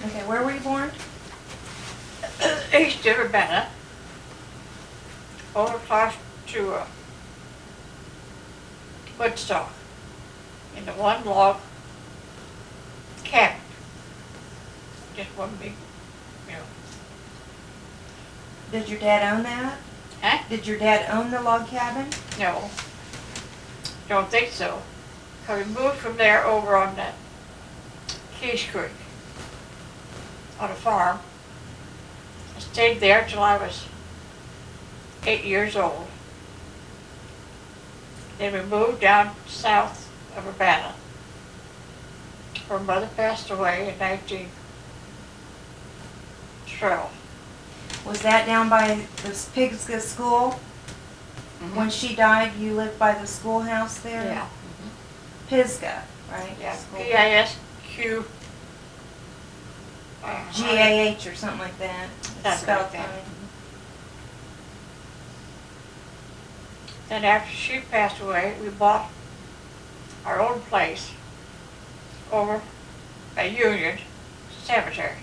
Okay, where were you born? East of Urbana, over across to Woodstock, in the one log cabin. Just one big, you know. Did your dad own that? Huh? Did your dad own the log cabin? No, don't think so. 'Cause we moved from there over on that Keys Creek on a farm. I stayed there till I was 8 years old. Then we moved down south of Urbana. Her mother passed away in 1912. Was that down by the Pisgah school? When she died, you lived by the schoolhouse there? Yeah. Pisgah, right? Yeah, School. P-I-S-Q. G-A-H or something like that. It's Something spelled like that. funny. Then after she passed away, we bought our own place over at Union Cemetery.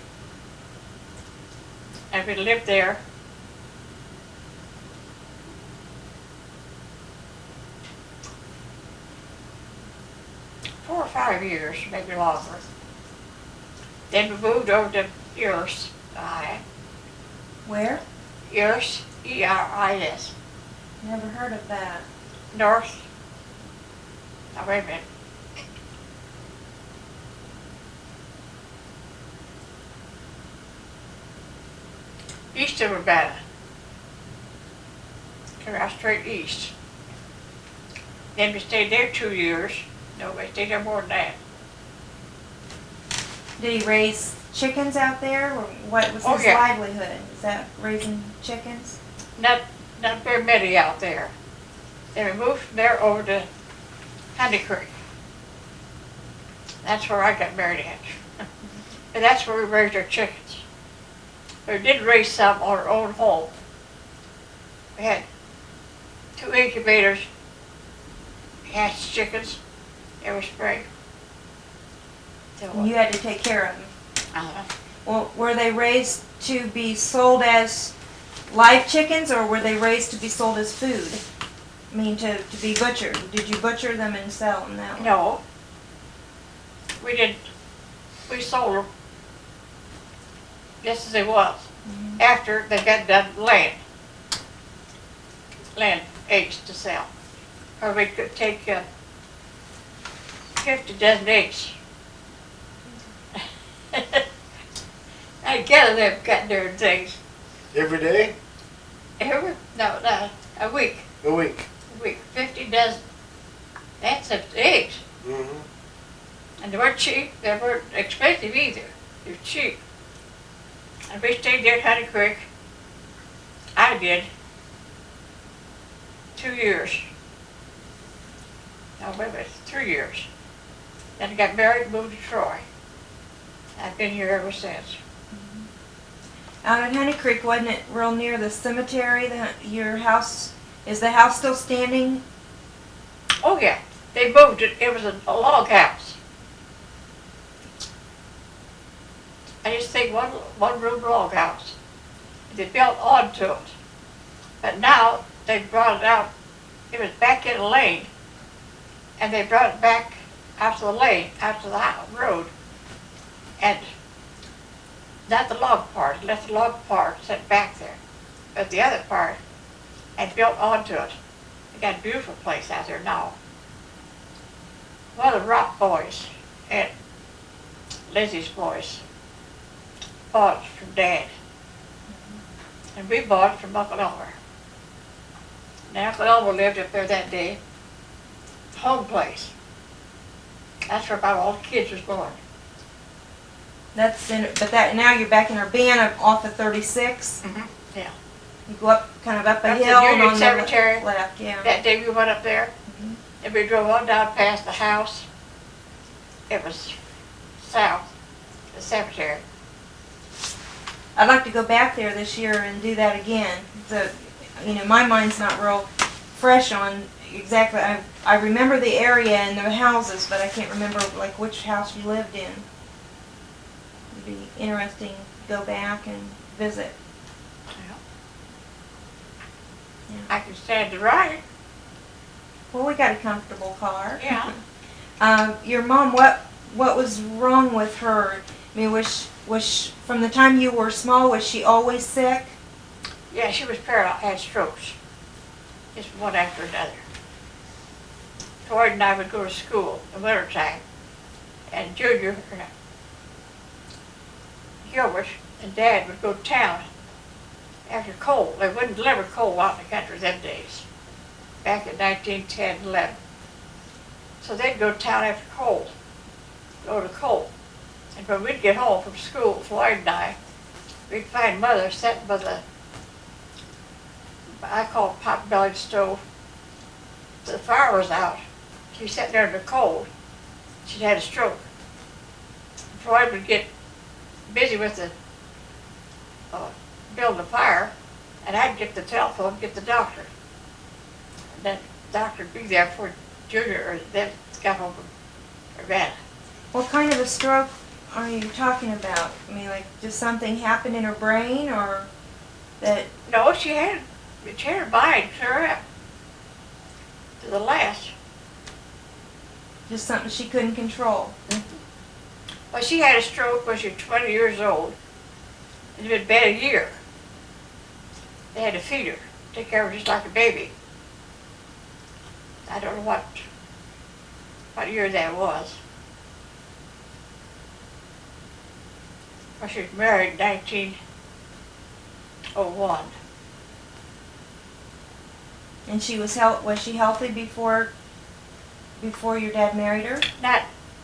And we lived there for 4 or 5 years, maybe longer. Then we moved over to Eris, Where? Eris, E-R-I-S, Never heard of that. north, now wait a minute, east of Urbana. Come out straight east. Then we stayed there 2 years. No, we stayed there more than that. Did he raise chickens out there, or what was Oh, his yeah. livelihood? Is that raising chickens? Not very many out there. Then we moved from there over to Honey Creek. That's where I got married at. And that's where we raised our chickens. We did raise some on our own home. We had 2 incubators, hatched chickens every spring. And you had to take care of them. Uh-huh. Well, were they raised to be sold as live chickens, or were they raised to be sold as food? I mean, to be butchered. Did you butcher them and sell them that way? No. We did, we sold them just as they was. After they got done laying eggs to sell. Or we could take 50 dozen eggs. I gather they've got their things. Every day? No, a week. A week. A week, 50 dozen. That's eggs. Mm-hmm. And they weren't cheap, they weren't expensive either. They were cheap. And we stayed there at Honey Creek. I did 2 years. No, wait a minute, 3 years. Then I got married and moved to Troy. I've been here ever since. Out at Honey Creek, wasn't it real near the cemetery? Your house, is the house still standing? Oh yeah, they moved it. It was a log house. I just think one room log house. They built onto it. But now they brought it out. It was back in a lane. And they brought it back out to the lane, out to the road. And not the log part, left the log part set back there. But the other part had built onto it. They got a beautiful place out there now. One of the Rock boys and Lizzie's boys bought it from Dad. And we bought it from Uncle Elmer. Now Uncle Elmer lived up there that day. Home place. That's where about all the kids was born. That's in, but that now you're back in Urbana off of 36. Yeah. You go up, kind of up a Up the hill and Union on Cemetery. the left, yeah. That day we went up there, and we drove on down past the house. It was south, the cemetery. I'd like to go back there this year and do that again. My mind's not real fresh on, exactly. I remember the area and the houses, but I can't remember like which house you lived in. It'd be interesting to go back and visit. Yeah. Yeah. I can stand to ride. Well, we got a comfortable car. Yeah. Your mom, what was wrong with her? I mean, was she, from the time you were small, was she always sick? Yeah, she was paralyzed, had strokes. Just one after another. Floyd and I would go to school in wintertime, and Junior, Gilbert, and Dad would go to town after coal. They wouldn't deliver coal out in the country them days, back in 1910, 11. So they'd go to town after coal, go to coal. And when we'd get home from school, Floyd and I, we'd find Mother sitting by the, I call it pot-bellied stove. The fire was out. She was sitting there in the cold. She'd had a stroke. Floyd would get busy with the building the fire, and I'd get the telephone and get the doctor. And then the doctor would be there before Junior or them got home from Urbana. What kind of a stroke are you talking about? I mean, like just something happened in her brain, or that? No, she had her mind clear up to the last. Just something she couldn't control. Well, she had a stroke when she was 20 years old. It had been bad a year. They had to feed her, take care of her just like a baby. I don't know what year that was. Well, she was married in 1901. And she was she healthy before your dad married her?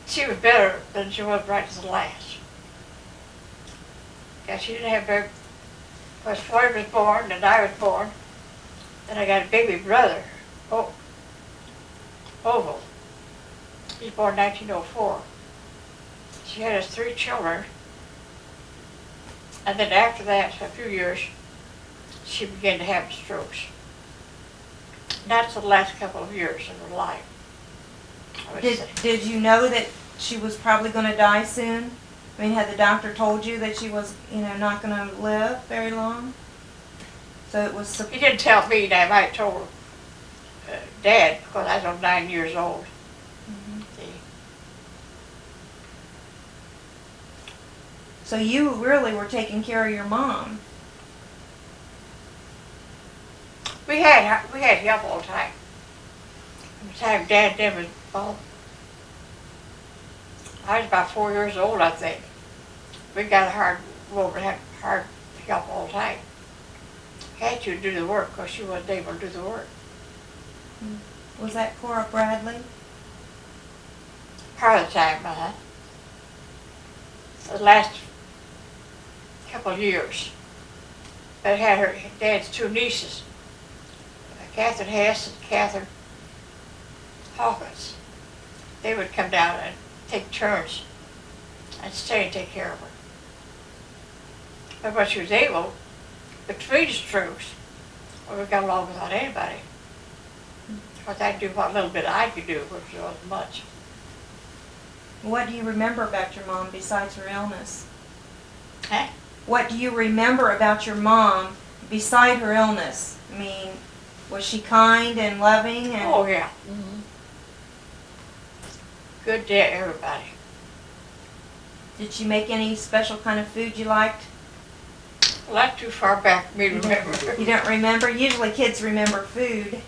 She was better than she was right to the last. Yeah, she didn't have very. When Floyd was born and I was born, then I got a baby brother, Oval. He was born in 1904. She had us 3 children, and then after that, for a few years, she began to have strokes. That's the last couple of years of her life. Did you know that she was probably going to die soon? I mean, had the doctor told you that she was, not going to live very long? So it was. He didn't tell me that. I told Dad, because I was 9 years old. Mm-hmm. See? So you really were taking care of your mom. We had help all the time. From the time Dad then was born. I was about 4 years old, I think. We got hard help all the time. Had to do the work because she wasn't able to do the work. Was that Cora Bradley? Part of the time, the last couple of years. I had her Dad's 2 nieces, Catherine Hess and Catherine Hawkins. They would come down and take turns and stay and take care of her. But when she was able, between strokes, we got along without anybody. Because I'd do what little bit I could do, which wasn't much. What do you remember about your mom besides her illness? Huh? What do you remember about your mom beside her illness? I mean, was she kind and loving? And Oh, yeah. Mm-hmm. Good to everybody. did she make any special kind of food you liked? Well, that's too far back for me to remember. You don't remember? Usually kids remember food.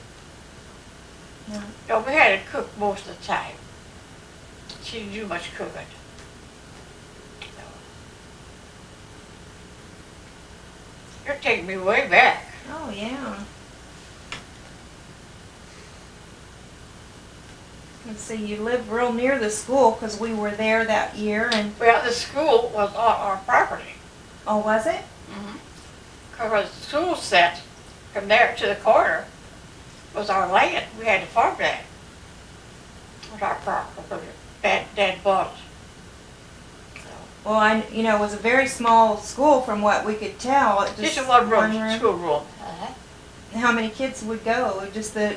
No. No, we had to cook most of the time. She didn't do much cooking. No. You're taking me way back. Oh, yeah. Let's see, you lived real near the school because we were there that year. And Well, the school was on our property. oh, was it? Because the school set from there to the corner was our land. We had to farm that. It was our property. Dad bought it. So, Well, it was a very small school from what we could tell. just a one room school room. How many kids would go? Just the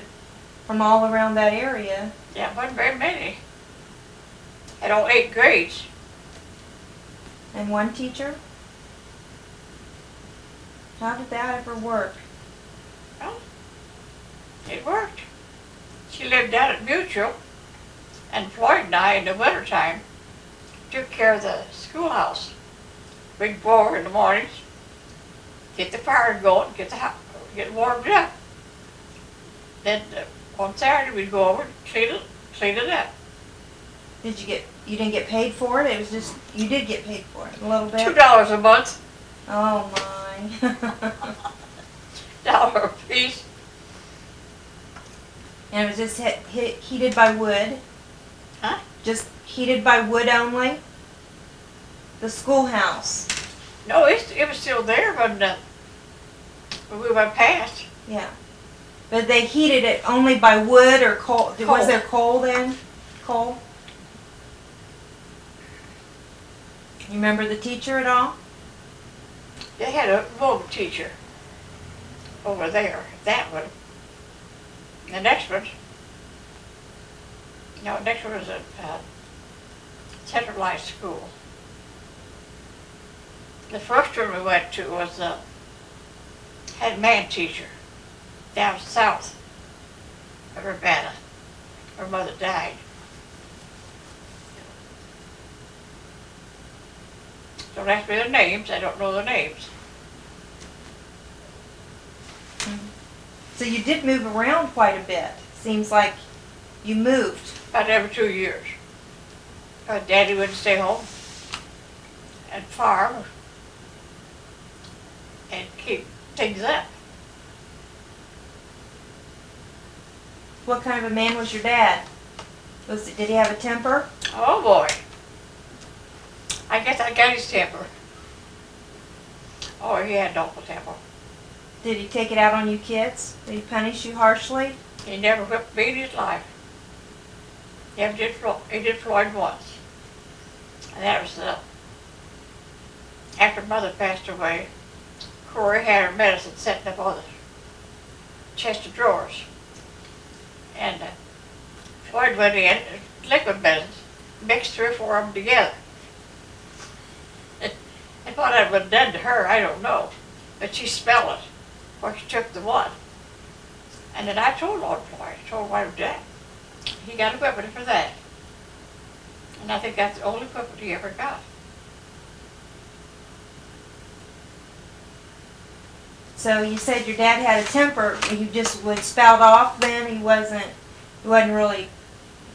from all around that area. Yeah, wasn't very many. Had all 8 grades. And one teacher? How did that ever work? Well, it worked. She lived down at Mutual, and Floyd and I, in the wintertime, took care of the schoolhouse. We'd go over in the mornings, get the fire going, get warmed up. Then on Saturday we'd go over and clean it up. You didn't get paid for it? It was just, you did get paid for it, a little bit? $2 a month, Oh my. $1 a piece. And it was just heated by wood? Huh? Just heated by wood only? The schoolhouse? No, it was still there when we went past. Yeah. But they heated it only by wood or coal? Coal. Was there coal then? Coal? You remember the teacher at all? They had a woman teacher over there, that one. The next one was a centralized school. The first one we went to was had a man teacher down south of Urbana. Her mother died. Don't ask me their names, I don't know their names. So you did move around quite a bit. Seems like you moved. About every 2 years. Daddy would stay home and farm and keep things up. What kind of a man was your dad? Did he have a temper? Oh boy. I guess I got his temper. Oh, he had an awful temper. Did he take it out on you kids? Did he punish you harshly? He never whipped me in his life. He did Floyd once. And that was after Mother passed away. Corey had her medicine sitting up on the chest of drawers. And Floyd went in, liquid medicine, mixed 3 or 4 of them together. And what that would have done to her, I don't know. But she smelled it, or she took the one. And then I told Lord Floyd, I told my dad. He got a whipping for that. And I think that's the only whipping he ever got. So you said your dad had a temper. He just would spout off then? He wasn't really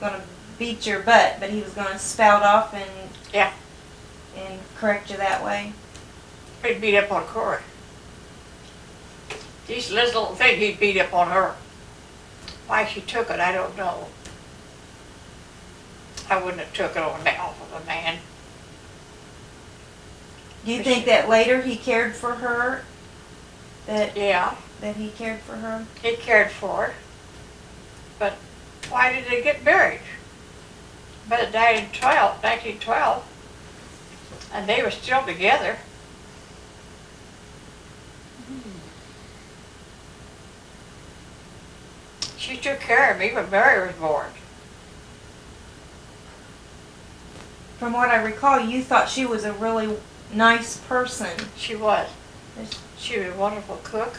going to beat your butt, but he was going to spout off and Yeah. and correct you that way? He'd beat up on Corey. This little thing he'd beat up on her. Why she took it, I don't know. I wouldn't have took it off of a man. Do you think that later he cared for her? Yeah, That he cared for her? he cared for her. But why did they get married? Mother died in 1912, and they were still together. She took care of me when Mary was born. From what I recall, you thought she was a really nice person. She was. She was a wonderful cook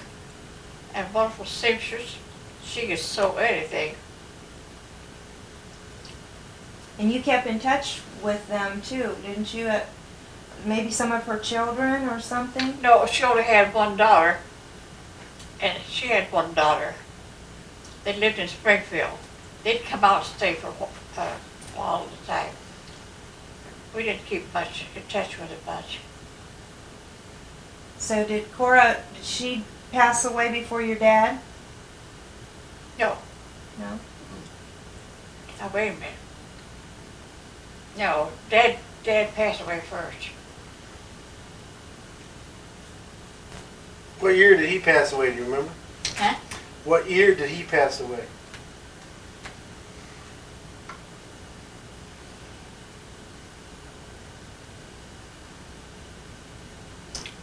and wonderful seamstress. She could sew anything. And you kept in touch with them too, didn't you? Maybe some of her children or something? No, she only had one daughter, and she had one daughter. They lived in Springfield. They'd come out and stay for a while at a time. We didn't keep much in touch with her much. So did she pass away before your dad? No. No? Now wait a minute. No, Dad passed away first. What year did he pass away, do you remember? Huh? What year did he pass away?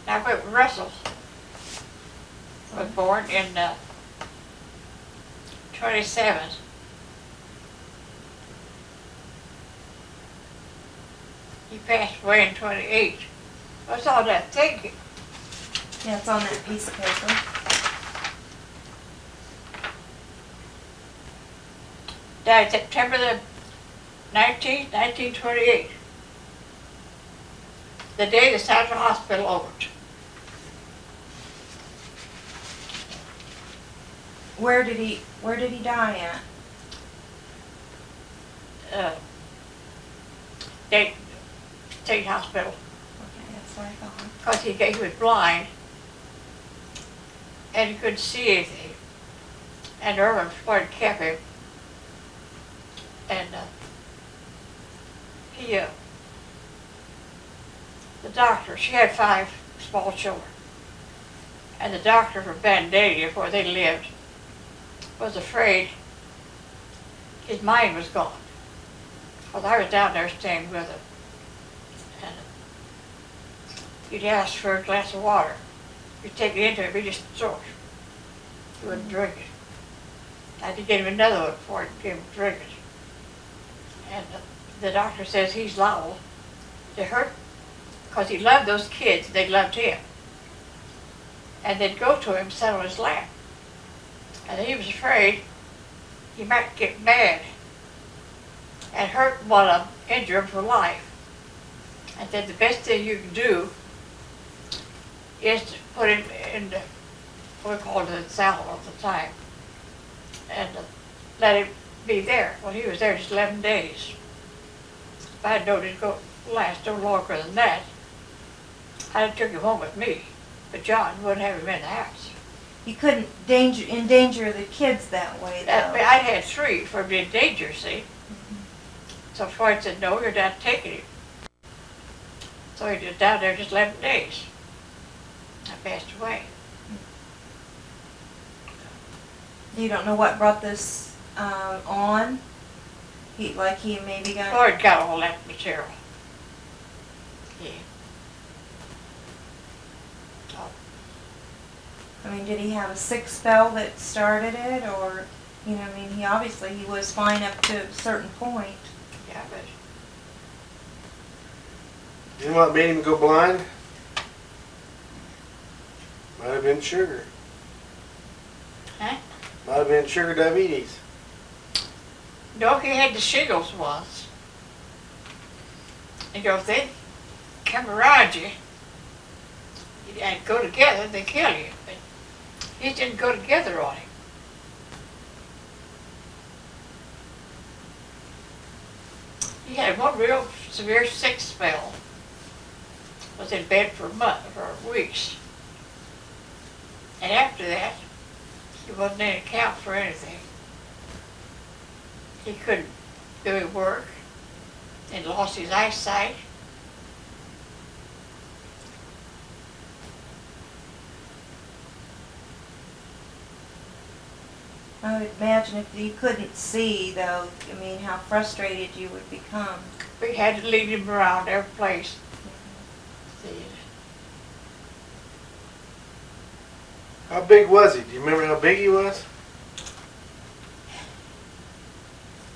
Now wait, Russell was born in 27. He passed away in 28. What's all that thinking? Yeah, it's on that piece of paper. Died September the 19th, 1928. The day the Central Hospital opened. Where did he die at? State Hospital. Okay, that's what I thought. Because he was blind and he couldn't see anything. And Irvin Floyd kept him. And the doctor, she had 5 small children. And the doctor from Vandalia, where they lived, was afraid his mind was gone. Because I was down there staying with him. And he'd ask for a glass of water. You'd take it into him, he'd just throw it. He wouldn't drink it. I had to get him another one before I gave him to drink it. And the doctor says he's liable to hurt, because he loved those kids, they loved him. And they'd go to him, sit on his lap. And he was afraid he might get mad and hurt one of them, injure him for life. And said the best thing you can do is to put him in the, what we called it, cell at the time, and let him be there. Well, he was there just 11 days. If I had known it'd last no longer than that, I'd have took him home with me. But John wouldn't have him in the house. You couldn't endanger the kids that way, though. I had 3 for him to endanger, see? So Floyd said, no, you're not taking him. So he was down there just 11 days. I passed away. You don't know what brought this on? He maybe got... Floyd got all that material. Yeah. I mean, did he have a sick spell that started it, or, you know, I mean, he was fine up to a certain point. Yeah, but You know what made him go blind? Might have been sugar. Huh? Might have been sugar diabetes. no, he had the shingles once. And if they come around you and go together, they kill you. But he didn't go together on him. He had one real severe sick spell. Was in bed for weeks. And after that, he wasn't in account for anything. He couldn't do his work and lost his eyesight. I would imagine if you couldn't see, though, I mean, how frustrated you would become. We had to lead him around every place. See, How big was he? Do you remember how big he was?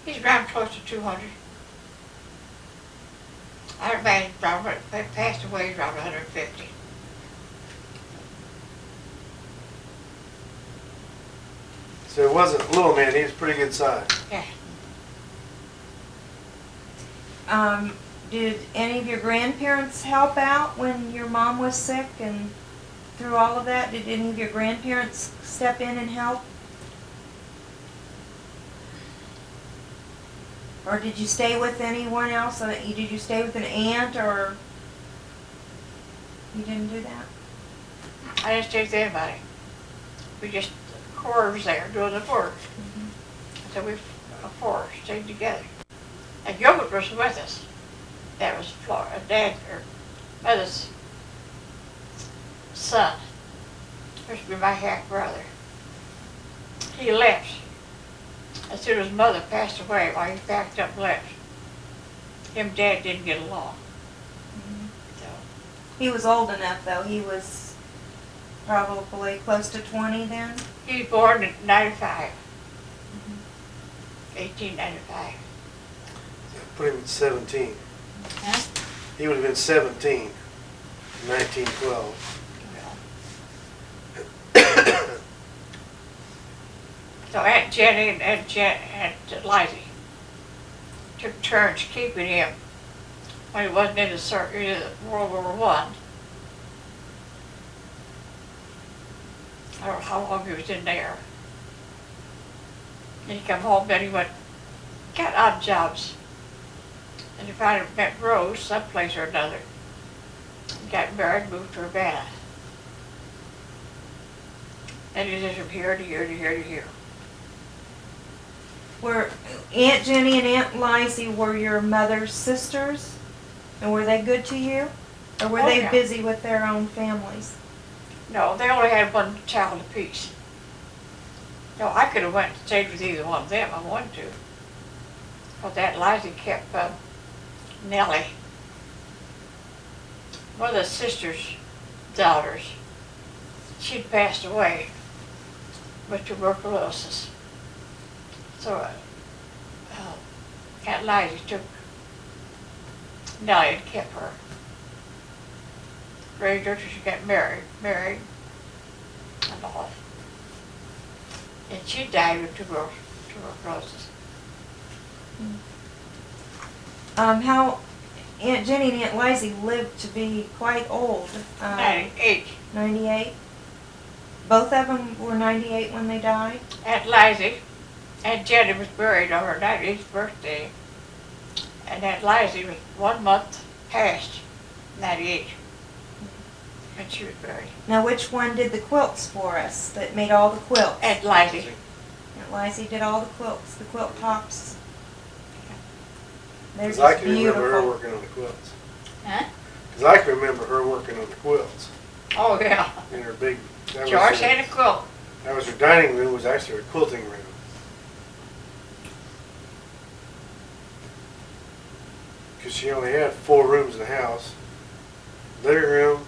he's around close to 200. I imagine Robert passed away around 150. So it wasn't a little man, he was pretty good size. Yeah. Did any of your grandparents help out when your mom was sick and through all of that? Did any of your grandparents step in and help? Or did you stay with anyone else? Did you stay with an aunt, or you didn't do that? I didn't stay with anybody. We just quarters there doing the work. So we four stayed together. And Gilbert was with us. That was Dad or Mother's son. Used to be my half brother. He left as soon as Mother passed away. While he packed up and left. Him and Dad didn't get along. So He was old enough, though. He was probably close to 20 then. he was born in 95. 1895. Put him at 17. Huh? He would have been 17 in 1912. So Aunt Jenny and Aunt Lizzie took turns keeping him when he wasn't in World War One. I don't know how long he was in there. Then he come home, then he got odd jobs. And he finally met Rose someplace or another. Got married, moved to Urbana. And he did from here to here to here to here. Were Aunt Jenny and Aunt Lizzie were your mother's sisters? And were they good to you? Or were Oh, they yeah. busy with their own families? No, they only had one child apiece. No, I could have went and stayed with either one of them. I wanted to. But that Lizzie kept Nellie, one of the sister's daughters. She'd passed away with tuberculosis. So Aunt Lizzie took Nellie and kept her. Raised her till she got married and all. And she died of tuberculosis. How Aunt Jenny and Aunt Lizzie lived to be quite old. 98. 98. Both of them were 98 when they died. Aunt Lizzie, Aunt Jenny was buried on her 90th birthday. And Aunt Lizzie was 1 month past 98 when she was buried. Now, which one did the quilts for us that made all the quilts? Aunt Lizzie. Aunt Lizzie did all the quilts, the quilt tops. They're Because I just can remember her beautiful. working on the quilts. Huh? Because I can remember her working on the quilts Oh, yeah. in her big. That George was her, had a quilt. that was her dining room. Was actually her quilting room. Because she only had 4 rooms in the house: living room,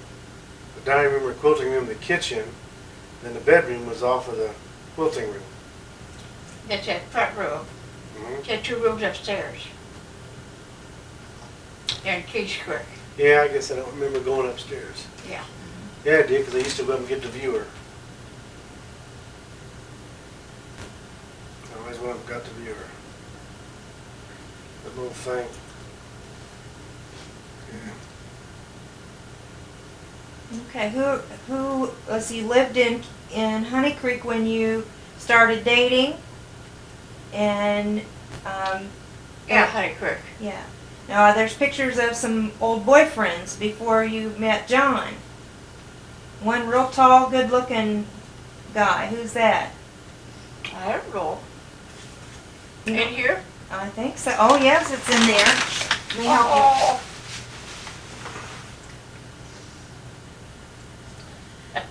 the dining room, her quilting room, the kitchen. Then the bedroom was off of the quilting room. That's that front room. Hmm. She had 2 rooms upstairs. In Keys Creek. Yeah, I guess I don't remember going upstairs. Yeah. Yeah, I did, because I used to go up and get the viewer. I always went up and got the viewer. That little thing. Yeah. Okay, who was he lived in Honey Creek when you started dating? And Yeah, Honey Creek. yeah. Now there's pictures of some old boyfriends before you met John. One real tall, good-looking guy. Who's that? I don't know. You In know- here? I think so. Oh yes, it's in there. Let me help Oh. you.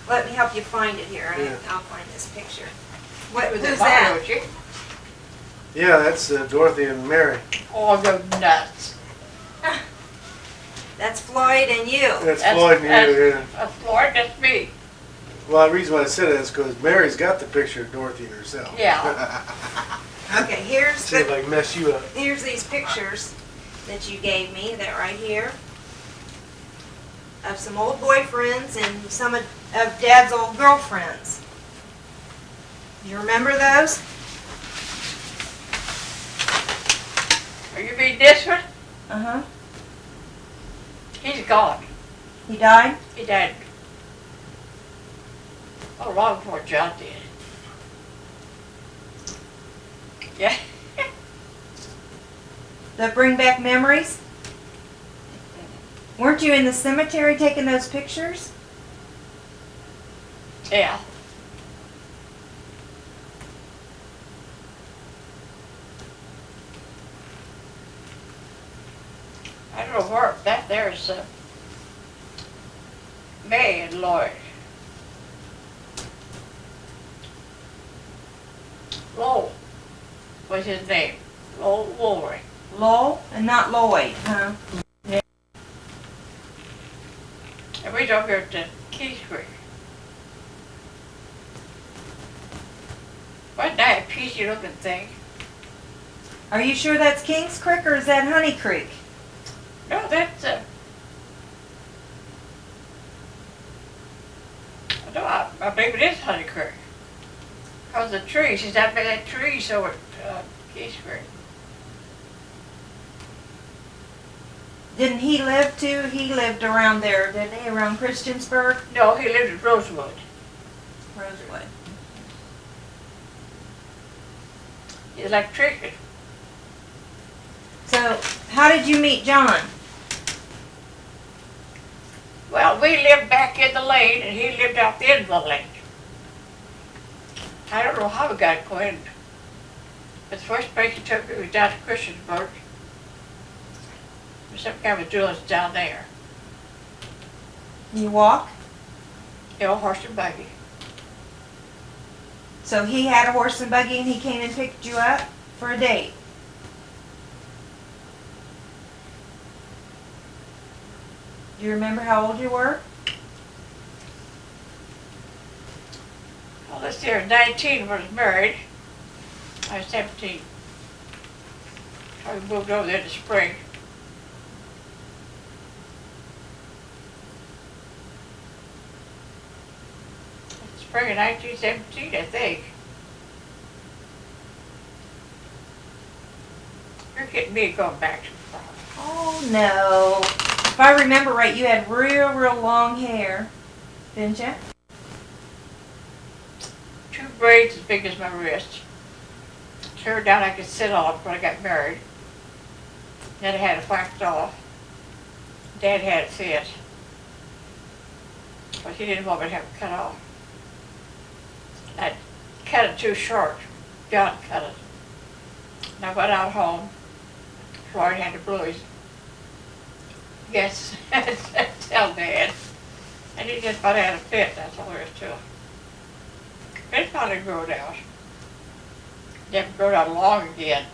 Let me help you find it here. Yeah. I'll find this picture. What? With Who's the that? emoji. Yeah, that's Dorothy and Mary. Oh, the nuts. That's Floyd and you. That's Floyd and you, yeah. That's Floyd, that's me. Well, the reason why I said that is because Mary's got the picture of Dorothy and herself. Yeah. Okay, here's See if the I can mess you up. here's these pictures that you gave me. That right here of some old boyfriends and some of Dad's old girlfriends. You remember those? Are you being this one? Uh-huh. He's gone. He died? He died. Oh, long before John did. Yeah. That bring back memories? Weren't you in the cemetery taking those pictures? Yeah. I don't know where, that there's May and Lloyd. Lowell was his name. Lowell Woolry. Lowell and not Lloyd, huh? And we over here to Keys Creek. Wasn't that a peachy looking thing? Are you sure that's Kings Creek or is that Honey Creek? No, that's, no, I believe it is Honey Creek. Because the trees, he's out by that tree, so it, Keys Creek. Didn't he live too? He lived around there, didn't he? Around Christiansburg? No, he lived at Rosewood. Rosewood. The electrician. So, how did you meet John? Well, we lived back in the lane, and he lived out the end of the lane. I don't know how we got acquainted. But the first place he took me was down to Christiansburg. There's some kind of doings down there. You walk? You know, horse and buggy. So he had a horse and buggy and he came and picked you up for a date? Do you remember how old you were? Well, this year, 19 when I was married. I was 17. I moved over there in the spring. Spring of 1917, I think. You're getting me going back too far. Oh no. If I remember right, you had real long hair, didn't you? 2 braids as big as my wrist. Hair down I could sit on when I got married. Then I had it whacked off. Dad had it fit. But he didn't want me to have it cut off. I cut it too short. John cut it. And I went out home. Floyd had the blues. Yes, tell Dad. And he just about had a fit, that's all there is to it. It finally growed out. Never growed out long again.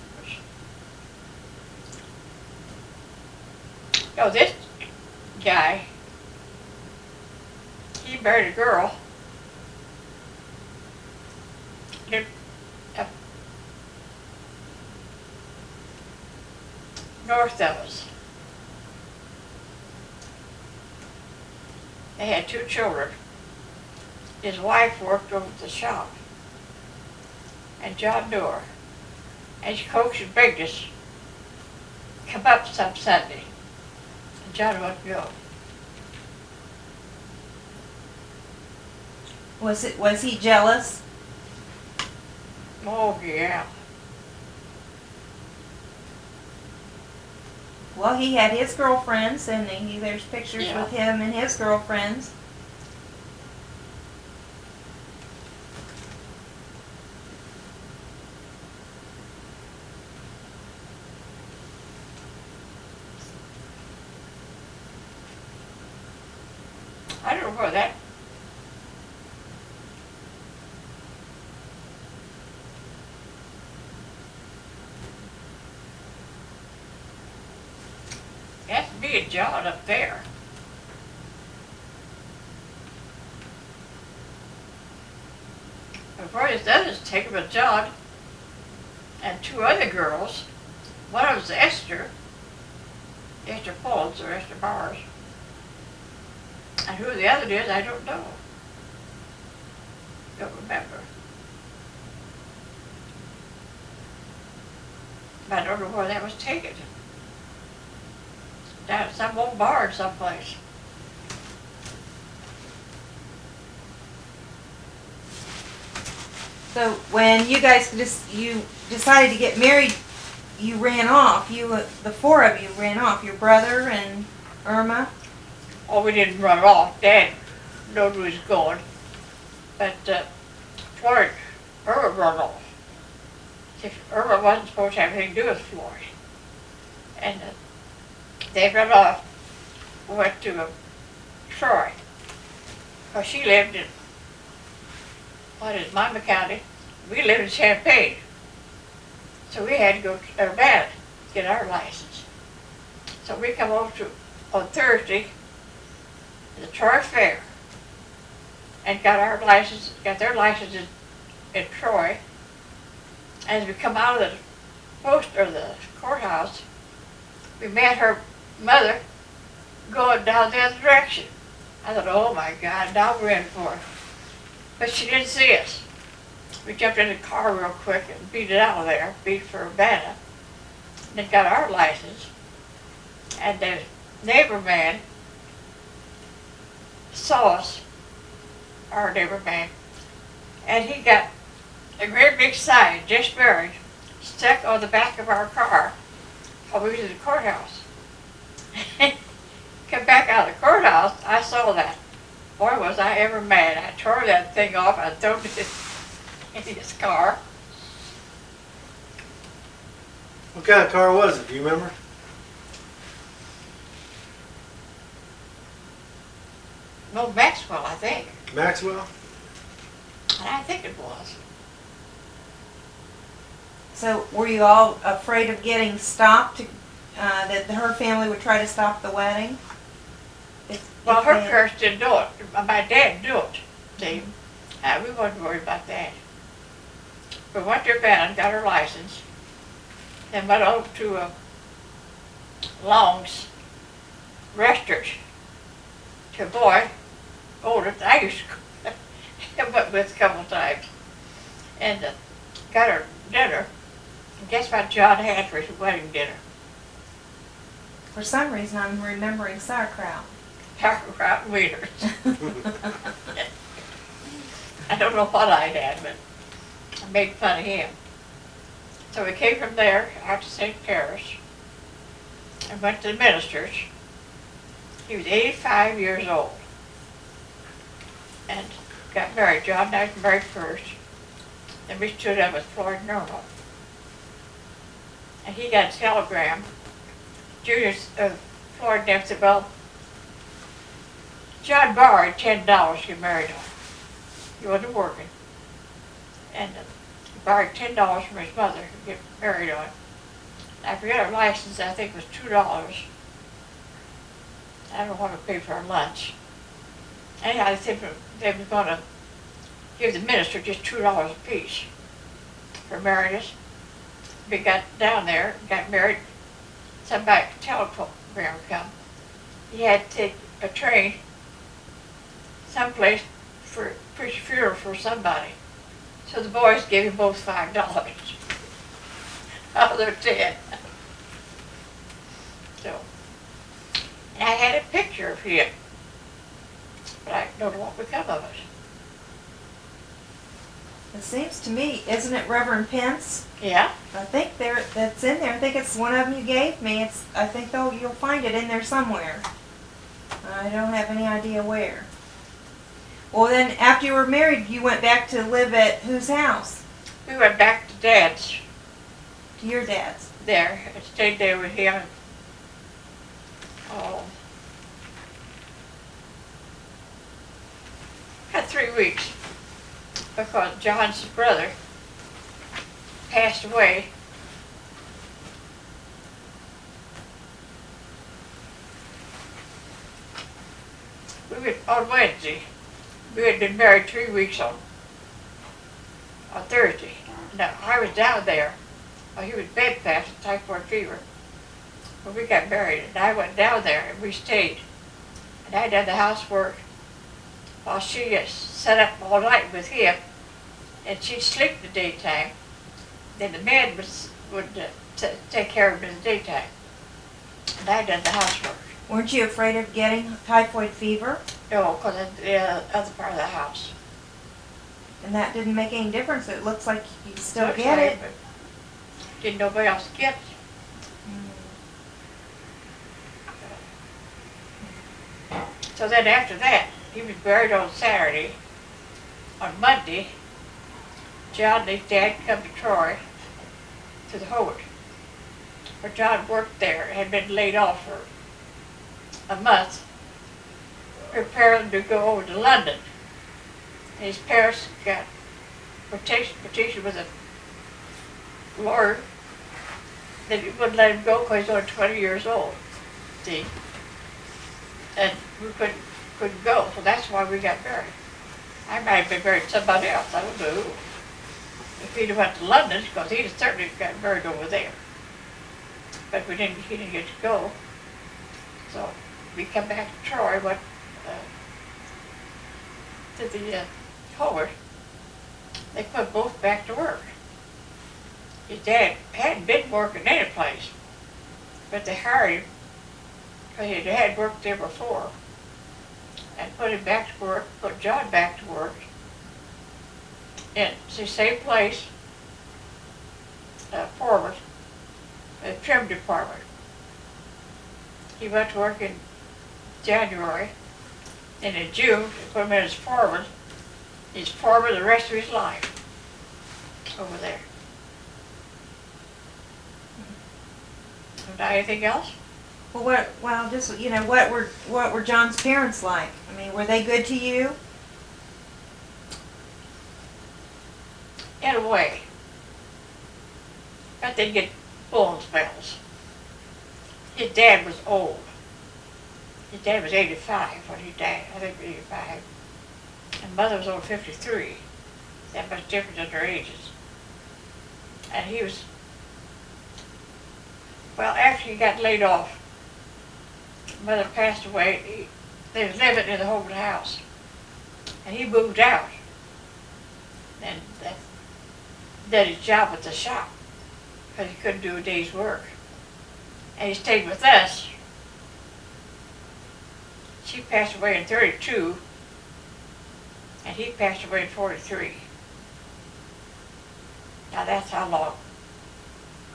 Oh, this guy, he married a girl. Lived up north of us. They had 2 children. His wife worked over at the shop. And John knew her. And she coaxed and begged us, come up some Sunday. And John wouldn't go. Was he jealous? Oh, yeah. Well, he had his girlfriends, and there's pictures Yeah. with him and his girlfriends. I don't know where that. That's me and John up there. Before his others take him with John and 2 other girls. One of them was Esther Pauls or Esther Bars. And who the other is, I don't know. Don't remember. But I don't know where that was taken. Down at some old barn someplace. So when you guys you decided to get married, you ran off. The 4 of you ran off. Your brother and Irma. Oh, we didn't run off. Dad knew where he was going. But Floyd, Irma run off. Irma wasn't supposed to have anything to do with Floyd. And they ran off. We went to Troy. Because she lived in, Mima County. We lived in Champaign. So we had to go to Urbana to get our license. So we come over on Thursday to the Troy Fair and got their licenses in Troy. As we come out of the courthouse, we met her mother going down the other direction. I thought, oh my God, now we're in for it. But she didn't see us. We jumped in the car real quick and beat it out of there, beat for Urbana. Then got our license. And the neighbor man saw us, our neighbor man, and he got a great big sign, just buried, stuck on the back of our car while we was in the courthouse. Come back out of the courthouse, I saw that. Boy, was I ever mad. I tore that thing off, I threw it in his car. What kind of car was it? Do you remember? No, Maxwell, I think. Maxwell? And I think it was. So were you all afraid of getting stopped, that her family would try to stop the wedding? Well, If her they- parents didn't do it. My dad knew it. See, we wasn't worried about that. We went to Urbana, got her license, then went over to Long's restaurant to a boy older than I used to go went with a couple of times, and got her dinner. And guess what John had for his wedding dinner? For some reason, I'm remembering sauerkraut. Sauerkraut and wieners. I don't know what I had, but I made fun of him. So we came from there out to St. Paris and went to the minister's. He was 85 years old and got married. John and I was married first. Then we stood up with Floyd Normal. And he got a telegram. Floyd Neff said, well, John borrowed $10 to get married on. He wasn't working. And he borrowed $10 from his mother to get married on. I forget her license, I think it was $2. I don't know what to pay for our lunch. Anyhow, they were going to give the minister just $2 apiece for marrying us. We got down there, got married. Somebody, telegram come. He had to take a train someplace for preach a funeral for somebody. So the boys gave him both $5. Out of their 10. So, and I had a picture of him, but I don't know what become of it. It seems to me, isn't it Reverend Pence? Yeah? I think that's in there. I think it's one of them you gave me. I think you'll find it in there somewhere. I don't have any idea where. Well, then after you were married, you went back to live at whose house? We went back to Dad's To your dad's. there and stayed there with him. Oh, had 3 weeks because John's brother passed away. We went on Wednesday. We had been married 3 weeks on Thursday. Now, I was down there. He was bedfast with typhoid fever. When we got married, and I went down there and we stayed. And I did the housework while she sat up all night with him. And she'd sleep in the daytime. Then the man would take care of him in the daytime. And I did the housework. Weren't you afraid of getting typhoid fever? No, because of the other part of the house. And that didn't make any difference. It looks like you still Looks get like it. but didn't nobody else get it. So then after that, he was buried on Saturday. On Monday, John and his dad come to Troy, to the Howard, where John worked there and had been laid off for a month, preparing to go over to London. And his parents got petition with a lawyer that he wouldn't let him go because he's only 20 years old, see? And we couldn't go, so that's why we got married. I might have been married to somebody else, I don't know who. if he'd have went to London, because he'd have certainly got married over there. But he didn't get to go. So we come back to Troy, went to the Howard. They put both back to work. His dad hadn't been working any place, but they hired him because he had worked there before, and put him back to work, put John back to work in the same place, foreman, the trim department. He went to work in January, and in June, they put him in as foreman. He's foreman the rest of his life over there. Now, anything else? Well, just, you know, what were John's parents like? I mean, were they good to you? In a way. But they get bone spells. His dad was old. His dad was 85 when he died. I think 85. And mother was over 53. That much difference in their ages. And he was, well, after he got laid off, mother passed away. They was living in the Holden house. And he moved out. And did his job at the shop because he couldn't do a day's work. And he stayed with us. She passed away in 32, and he passed away in 43. Now that's how long.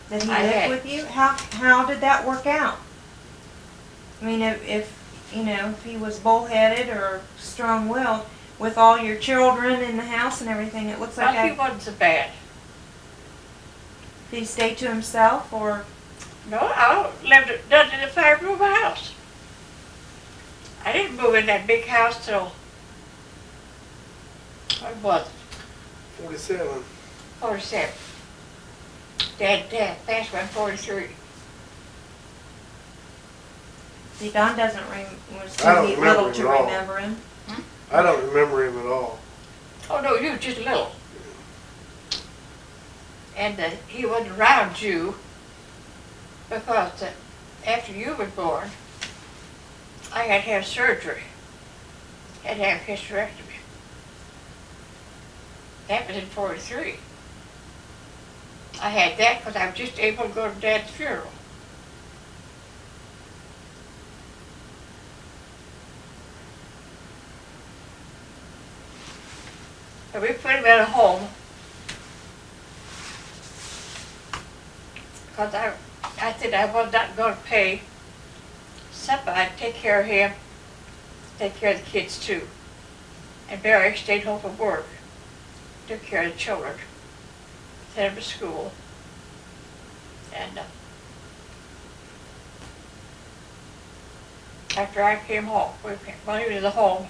Did he live with you? How did that work out? I mean, if you know, if he was bullheaded or strong-willed, with all your children in the house and everything, it looks like Well, he wasn't so bad. Did he stay to himself, or? No, I lived in a 5-room house. I didn't move in that big house till, what was it? 47. 47. Dad passed away in 43. See, Don doesn't was I don't too remember little him to at all. remember him. I don't remember him at all. Oh no, you were just little. And he wasn't around you because after you were born, I had to have surgery. Had to have hysterectomy. That was in 43. I had that because I was just able to go to Dad's funeral. So we put him in a home because I said I was not going to pay somebody. I'd take care of him, take care of the kids too. And Barry stayed home from work, took care of the children, sent them to school. And after I came home, while he was in the home,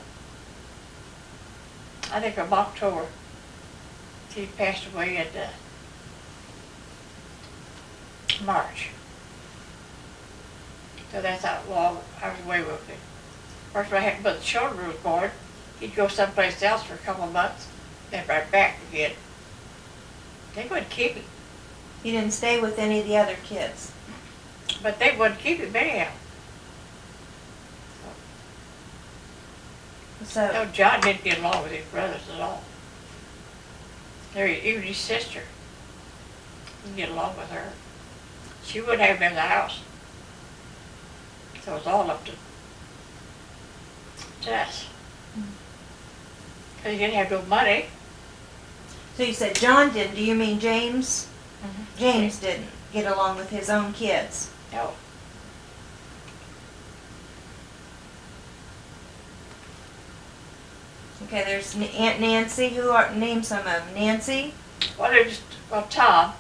I think from October, he passed away in March. So that's how long I was away with him. First, when I had, but the children was born, he'd go someplace else for a couple of months, then right back again. They wouldn't keep him. He didn't stay with any of the other kids. But they wouldn't keep him anyhow. So No, John didn't get along with his brothers at all. Even his sister didn't get along with her. She wouldn't have him in the house. So it was all up to us. Because he didn't have no money. So you said John didn't. Do you mean James? Mm-hmm. James didn't get along with his own kids. No. Okay, there's Aunt Nancy. Name some of them? Nancy? Well, Tom,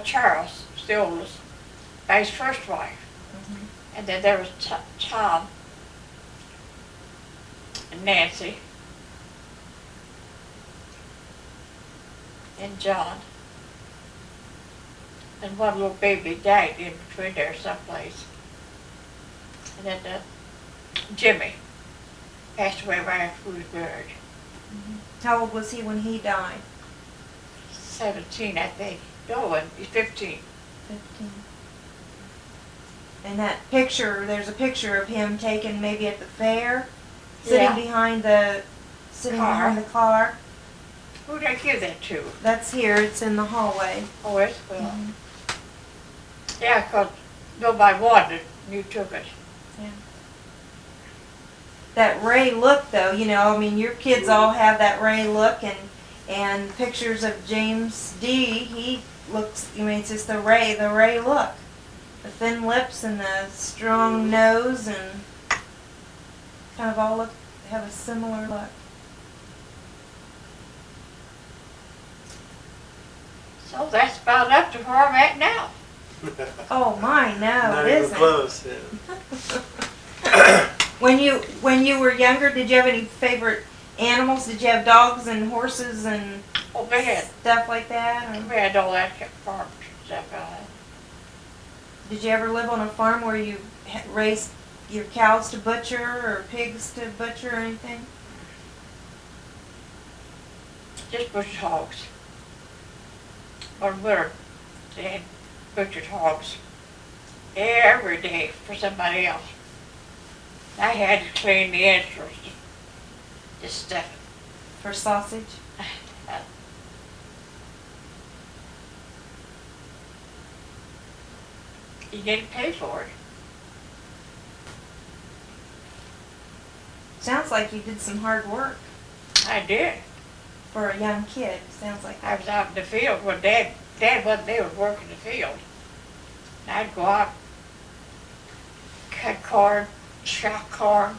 Charles, was the oldest, by his first wife. Mm-hmm. And then there was Tom and Nancy and John. And one little baby died in between there someplace. And then Jimmy passed away right after we was married. How old was he when he died? 17, I think. No, he's 15. 15. And that picture, there's a picture of him taken maybe at the fair, sitting Yeah. behind the car. Who did I give that to? That's here. It's in the hallway. Oh, it's well. Mhm. Yeah, 'cause nobody wanted it, and you took it. That Ray look, though, you know, I mean, your kids all have that Ray look, and pictures of James D. He looks. I mean, it's just the Ray look, the thin lips and the strong nose, and kind of all have a similar look. So that's about up to where I'm at now. Oh my, no, Not it even isn't. close. Yeah. When you were younger, did you have any favorite animals? Did you have dogs and horses and Oh, we had, stuff like that? Or we had all that farm stuff out there. did you ever live on a farm where you raised your cows to butcher or pigs to butcher or anything? Just butchered hogs. One winter, they had butchered hogs every day for somebody else. I had to clean the entrails, just stuff it. For sausage? You didn't pay for it. Sounds like you did some hard work I did. for a young kid. Sounds like I was out in the field when Dad wasn't there, was working the field. And I'd go out, cut corn, shock corn,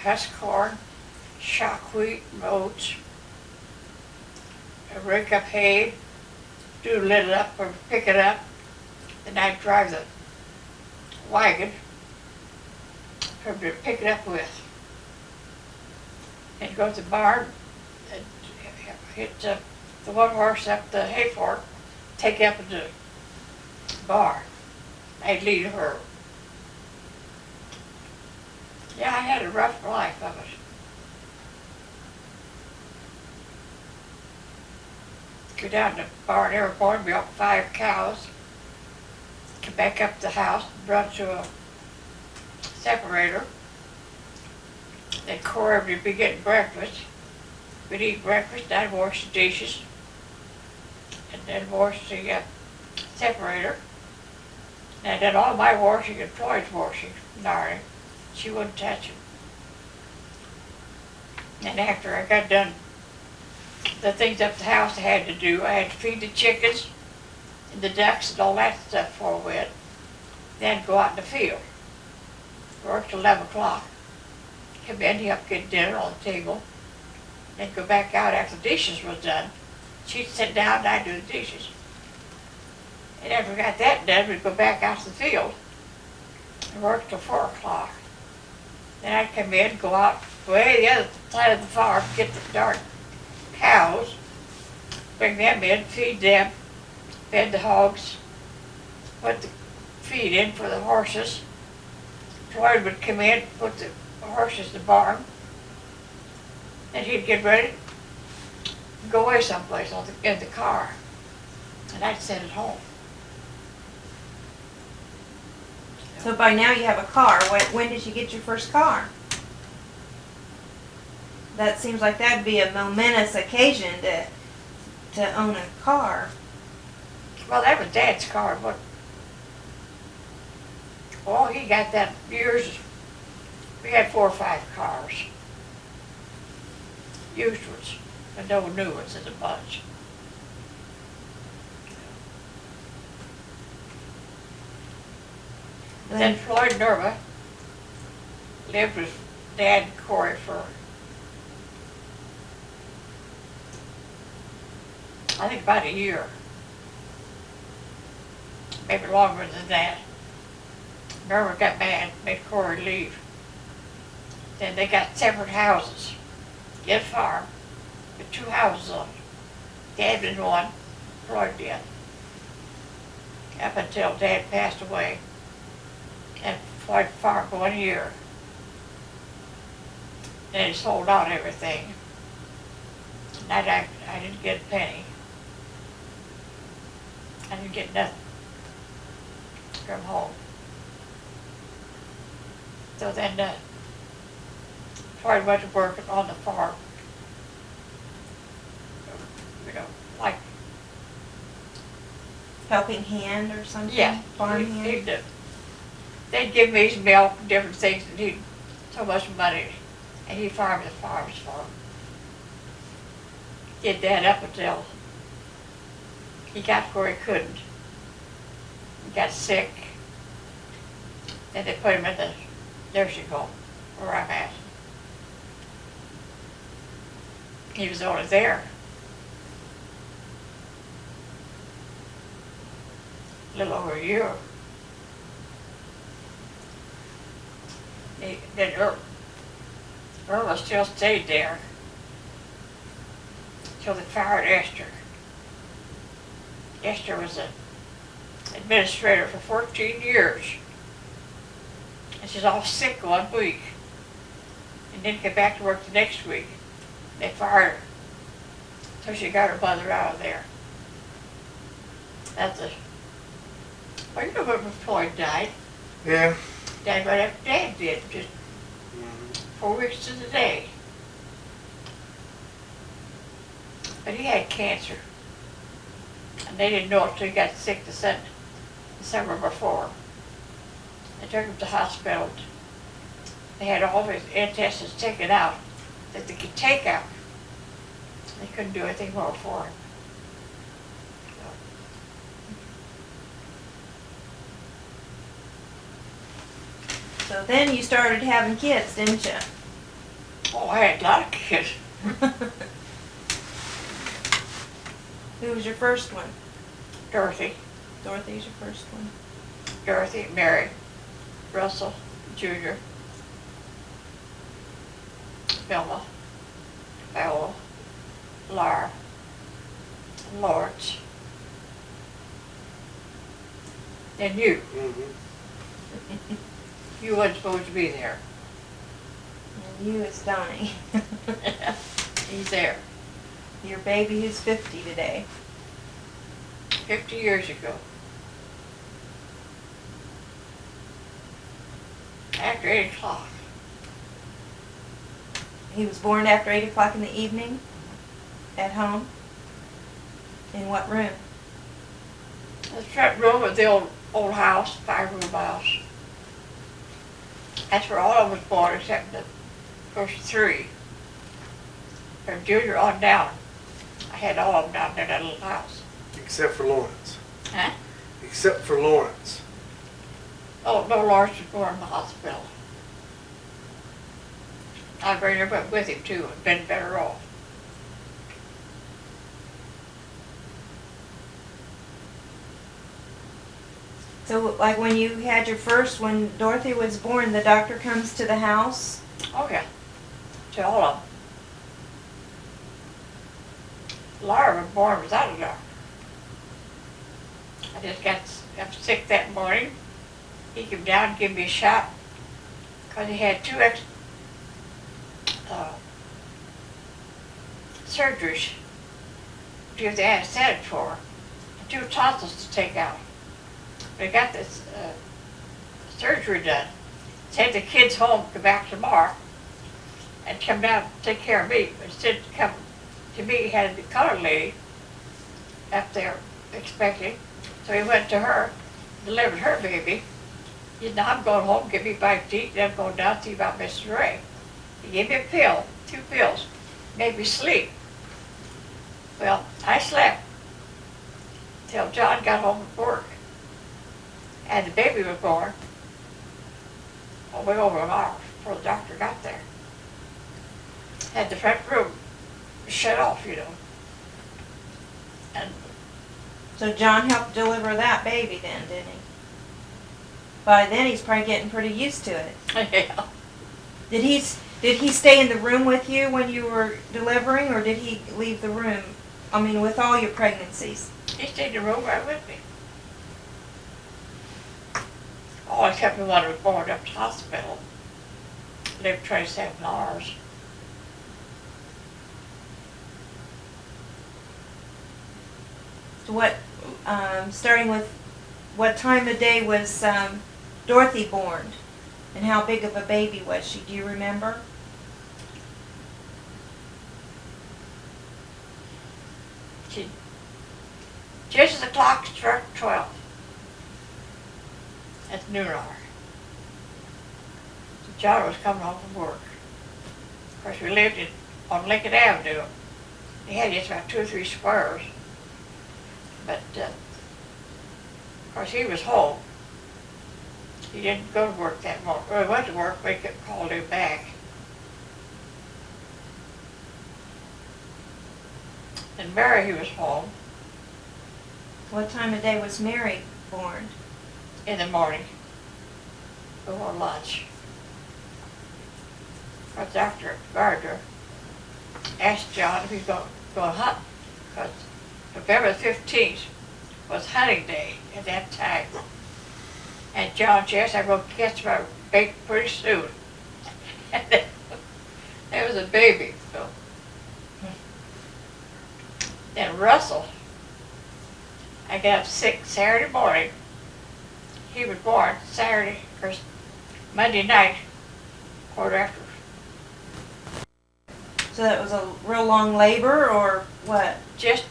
husk corn, shock wheat and oats, rake up hay, do it up or pick it up, then I'd drive the wagon for to pick it up with. And go to the barn and hit the one horse up the hay fork, take it up to the barn. I'd lead her. Yeah, I had a rough life of it. Go down to the barn every morning, milk 5 cows, come back up the house, run to a separator. Then Cora would be getting breakfast. We'd eat breakfast, I'd wash the dishes, and then wash the separator. And I did all my washing and Floyd's washing, Nari. She wouldn't touch him. And after I got done the things up the house I had to do, I had to feed the chickens and the ducks and all that stuff for a bit. Then go out in the field. Work till 11 o'clock. Come in, help get dinner on the table. Then go back out after the dishes was done. She'd sit down and I'd do the dishes. And after we got that done, we'd go back out to the field and work till 4 o'clock. Then I'd come in, go out way the other side of the farm, get the dark cows, bring them in, feed them, fed the hogs, put the feed in for the horses. Floyd would come in, put the horses in the barn, and he'd get ready to go away someplace in the car, and I'd sit at home. So by now you have a car. When did you get your first car? That seems like that'd be a momentous occasion to own a car. Well, that was Dad's car, but well, he got that years. We had 4 or 5 cars, used ones, but no new ones in a bunch. Then Floyd and Irma lived with Dad and Corey for, I think, about a year. Maybe longer than that. Irma got mad, made Corey leave. Then they got separate houses. Get a farm with 2 houses on it. Dad did one, Floyd did. Up until Dad passed away. And Floyd farmed 1 year. Then he sold out everything. And I didn't get a penny. I didn't get nothing from home. So then, Troy went to work on the farm. You know, like, Helping hand or something? yeah, Farm he hand? did. They'd give me his milk and different things, and he'd so much money, and he farmed the farms for him. Did that up until he got where he couldn't. He got sick. Then they put him in the nursing home where I'm at. He was only there a little over a year. Then Irma still stayed there till they fired Esther. Esther was an administrator for 14 years. And she's off sick 1 week. And didn't get back to work the next week. They fired her. So she got her mother out of there. That's a... Well, you know when Floyd died. Yeah. Died right after Dad did, just Mm-hmm. 4 weeks to the day. But he had cancer. And they didn't know it till he got sick the summer before. They took him to the hospital. They had all of his intestines taken out that they could take out. They couldn't do anything more for him. So then you started having kids, didn't you? Oh, I had a lot of kids. Who was your first one? Dorothy, Dorothy's your first one. Dorothy, Mary, Russell, Jr., Velma, Viola, Laura, Lawrence, and you. Mm-hmm. You wasn't supposed to be there. And you is Donnie. He's there. Your baby who's 50 today. 50 years ago. After 8 o'clock. He was born after 8 o'clock in the evening? At home? In what room? The front room of the old house, 5-room house. That's where all of them was born except the first 3. From Junior on down. I had all of them down there in that little house. Except for Lawrence. Huh? Except for Lawrence. Oh, no, Lawrence was born in the hospital. I bring her up with him too, and been better off. So, like when you had your first, when Dorothy was born, the doctor comes to the house? Oh yeah, to all of them. Laura was born without a doctor. I just got sick that morning. He came down and gave me a shot because he had 2 surgeries to give the anesthetic for, and 2 tonsils to take out. But he got this surgery done. Sent the kids home, come back tomorrow, and come down to take care of me. But instead of coming to me, he had the colored lady up there expecting. So he went to her, delivered her baby. He said, now I'm going home, get me a bite to eat, then I'm going down to see about Mr. Ray. He gave me a pill, 2 pills, made me sleep. Well, I slept till John got home from work. And the baby was born way over an hour before the doctor got there. Had the front room shut off, you know. And So John helped deliver that baby then, didn't he? By then he's probably getting pretty used to it. yeah, Did he stay in the room with you when you were delivering, or did he leave the room? I mean, with all your pregnancies? he stayed in the room right with me. Oh, except me when I was born up to the hospital. Lived 27 hours. So what starting with what time of day was Dorothy born, and how big of a baby was she? Do you remember? Just as the clock struck 12 at the noon hour, John was coming home from work. Of course, we lived on Lincoln Avenue. He had just about 2 or 3 squares. But, of course, he was home. He didn't go to work that morning. Well, he went to work, but he called him back. And Mary, he was home What time of day was Mary born? in the morning before lunch. Our Dr. Gardner asked John if he's going to hunt, because November 15th was hunting day at that time. And John said, "Yes, I'm going to catch my bait pretty soon." And then, there was a baby. So. Then Russell, I got up sick Saturday morning. He was born Saturday or Monday night, quarter after. So that was a real long labor, or what? Just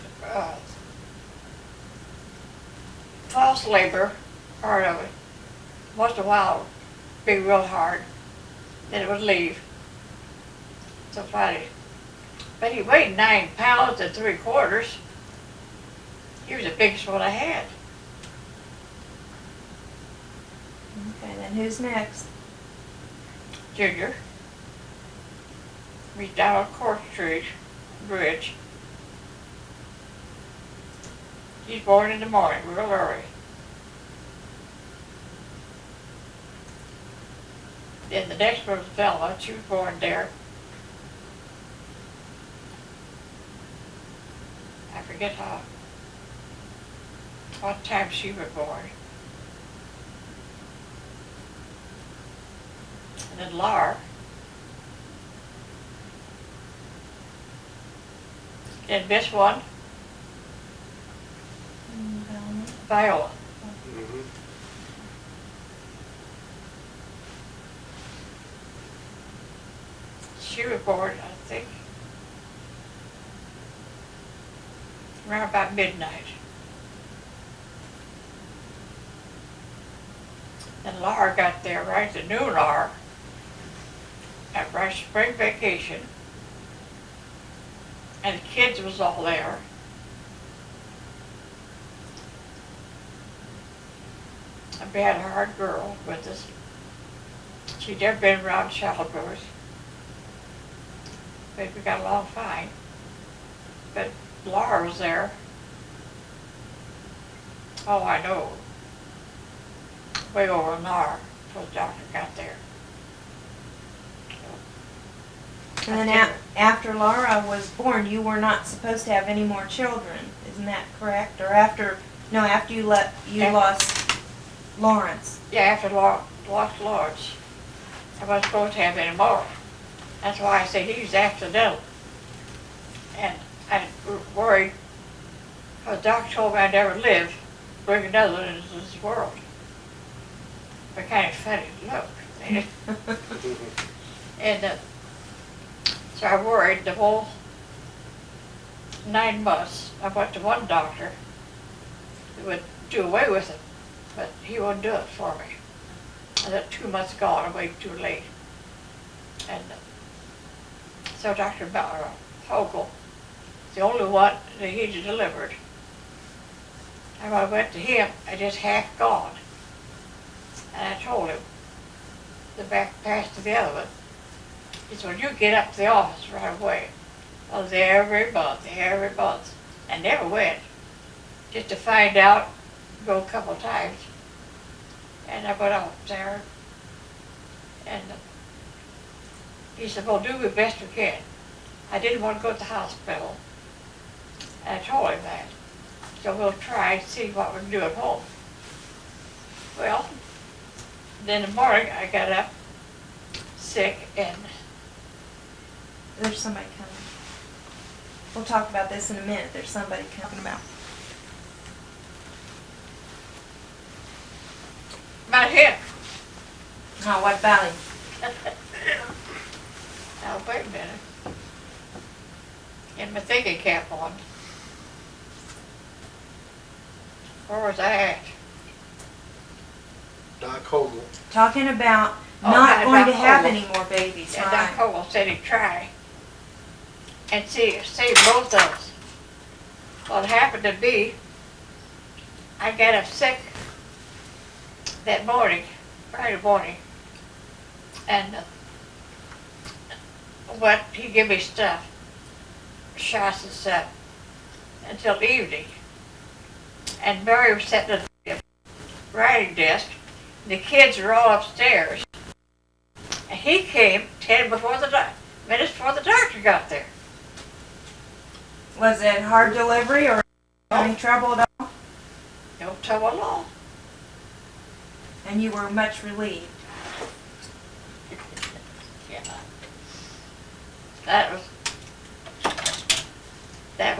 false labor, part of it. Once in a while, it would be real hard. Then it would leave. So Friday. But he weighed 9 pounds and 3/4. He was the biggest one I had. Okay, then who's next? Junior. He's down on Court Street Bridge. He's born in the morning, real early. Then the next one was Velma. She was born there. I forget what time she was born. And then Laura. Then this one, Viola. Mm-hmm. She was born, I think, around about midnight. And Laura got there right at the noon hour, at our spring vacation, and the kids was all there. A bad-hearted girl with us. She'd never been around childbirth, but we got along fine. But Laura was there. Oh, I know. Way over an hour before the doctor got there. And then after Laura was born, you were not supposed to have any more children. Isn't that correct? Or after you lost Lawrence. Yeah, after lost Lawrence, I wasn't supposed to have any more. That's why I say he was accidental. And I worried, because the doctor told me I'd never live to bring another one into this world. But kind of funny to look. And so I worried the whole 9 months. I went to one doctor who would do away with it, but he wouldn't do it for me. I thought 2 months gone, I waited too late. And so Dr. Hogle, the only one that he delivered. And when I went to him, I just half gone. And I told him, the back passed to the other one. He said, "Well, you get up to the office right away." I was every month, and never went. Just to find out, go a couple times. And I went up there, and he said, "Well, do the best we can." I didn't want to go to the hospital, and I told him that. So we'll try and see what we can do at home. Well, then in the morning I got up sick, and There's somebody coming. We'll talk about this in a minute. There's somebody coming about. about him? Oh, what about him? Now, wait a minute. Get my thinking cap on. Where was I at? Doc Hogle. Talking about Oh, not not going to about have Cole. any more babies, Yeah, Doc right? Hogle said he'd try. And see both of us. What happened to be, I got up sick that morning, Friday morning, and he gave me stuff, shots and stuff, until evening. And Mary was sitting at the writing desk, and the kids were all upstairs. And he came 10 minutes before the doctor got there. Was it hard delivery or any trouble at all? No trouble at all. And you were much relieved. Yeah. That was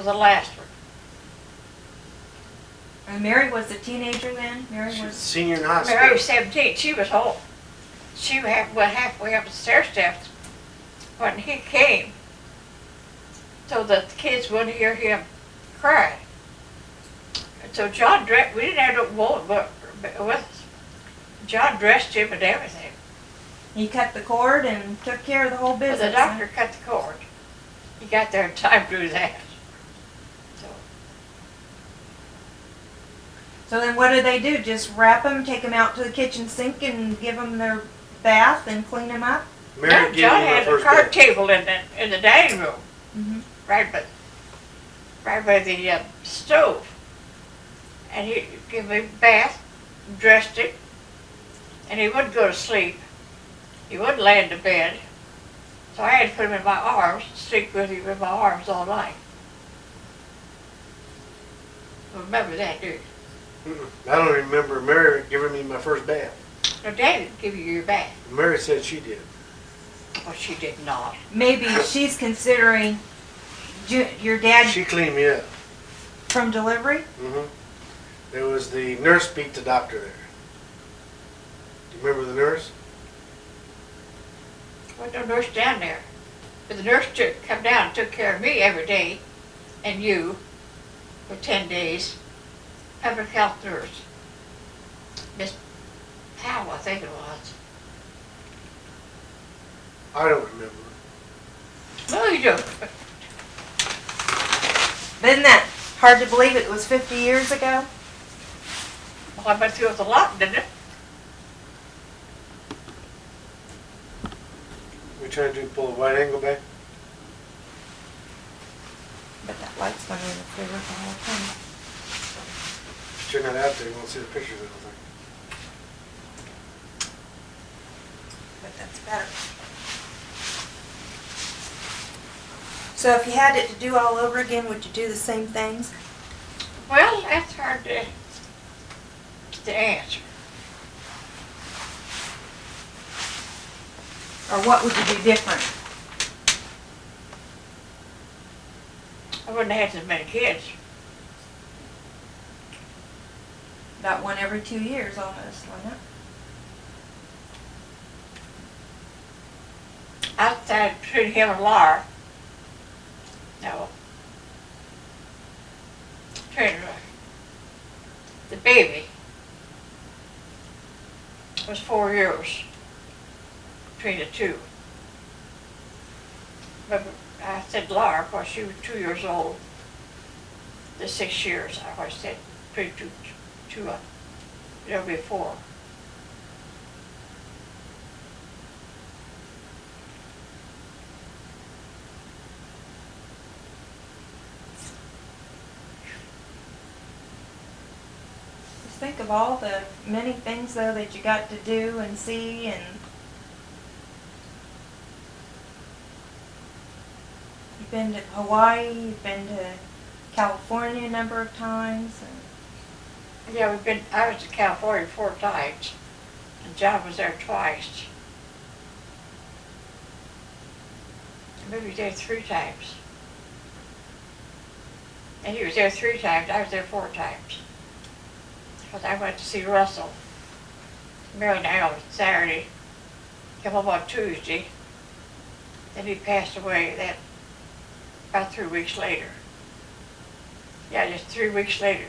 the last one. And Mary was a teenager then? Mary She was a was. senior in high school. Mary was 17. She was home. She went halfway up the stair steps when he came, so that the kids wouldn't hear him cry. And so John dressed. We didn't have no woman with us. John dressed him and everything. He cut the cord and took care of the whole But business. the doctor cut the cord. He got there in time to do that. So then what do they do? Just wrap them, take them out to the kitchen sink and give them their bath and clean them up? Mary gave John me my had a first card bath. table in the dining room, Mm-hmm. right by the stove. And he gave me a bath, dressed him, and he wouldn't go to sleep. He wouldn't lay in the bed. So I had to put him in my arms, sleep with him in my arms all night. Remember that, do you? I don't remember Mary giving me my first bath. No, Dad didn't give you your bath. Mary said she did. Oh, she did not. Maybe she's considering your dad She cleaned me up. from delivery? There was the nurse beat the doctor there. Do you remember the nurse? There was no nurse down there. But the nurse come down and took care of me every day, and you, for 10 days. Public health nurse. Miss Powell, I think it was. I don't remember. No, you don't. Isn't that hard to believe it was 50 years ago? Well, I went through with a lot, didn't it? We trying to pull a wide angle back? But that light's going to interfere with the whole thing. If you're not out there, you won't see the pictures, I don't think. But that's better. So if you had it to do all over again, would you do the same things? Well, that's hard to answer. Or what would you do different? I wouldn't have had as many kids. About one every 2 years almost, wasn't it? Outside between him and Laura. No. Between the baby was 4 years between the two. But I said Laura, because she was 2 years old. The 6 years, I always said between there'll be 4. Just think of all the many things though that you got to do and see, and you've been to Hawaii, you've been to California a number of times. And Yeah, I was in California 4 times, and John was there twice. Maybe there 3 times. And he was there 3 times, I was there 4 times. Because I went to see Russell married Al on Saturday, came home on Tuesday. Then he passed away that about 3 weeks later. Yeah, just 3 weeks later.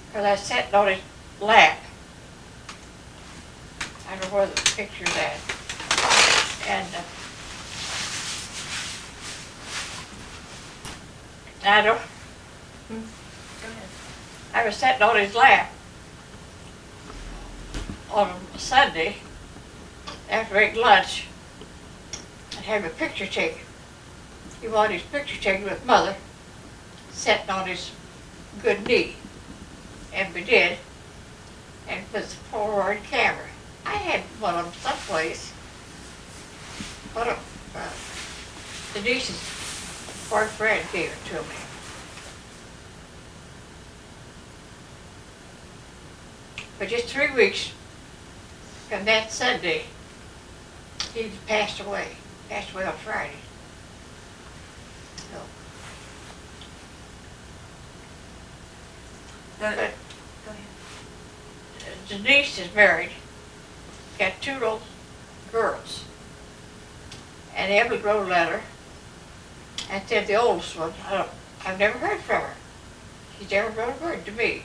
Because I sat on his lap. I don't know where the picture's at. And I don't, Go ahead. I was sitting on his lap on a Sunday after I ate lunch and having a picture taken. He wanted his picture taken with Mother sitting on his good knee. And we did. And with the Polaroid camera. I had one of them someplace. One of Denise's boyfriend gave it to me. But just 3 weeks from that Sunday, he passed away. Passed away on Friday. So, The, but go ahead. Denise is married, got 2 little girls. And Emily wrote a letter and said the oldest one, I've never heard from her. She's never wrote a word to me.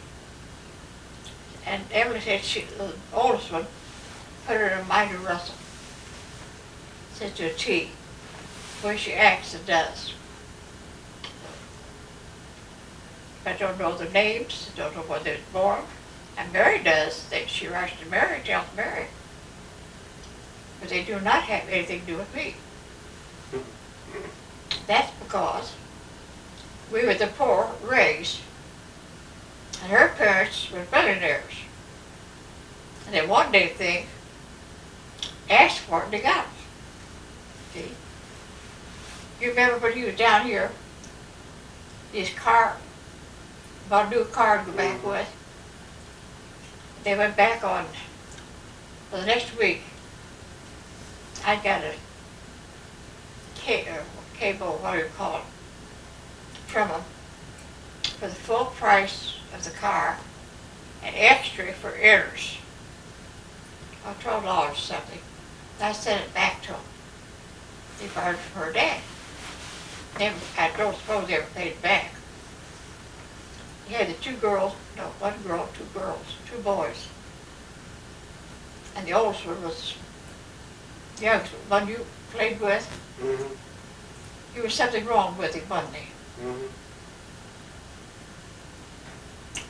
And Emily said the oldest one put her in mind of Russell. Said to a T, the way she acts and does. I don't know the names, I don't know when they was born. And Mary does, that she writes to Mary, tells Mary. But they do not have anything to do with me. That's because we were the poor raised, and her parents were millionaires. And they one day think, asked for it and they got it. See? You remember when he was down here, his car, bought a new car to go back with. They went back on, for the next week, I got a cable, what do you call it, from them for the full price of the car and extra for errors. $12 or something. And I sent it back to them. They borrowed it from her dad. I don't suppose they ever paid it back. He had the 2 girls, no, 1 girl, 2 girls, 2 boys. And the oldest one was the youngest one you played with. Mm-hmm. There was something wrong with him, wasn't he? Mm-hmm.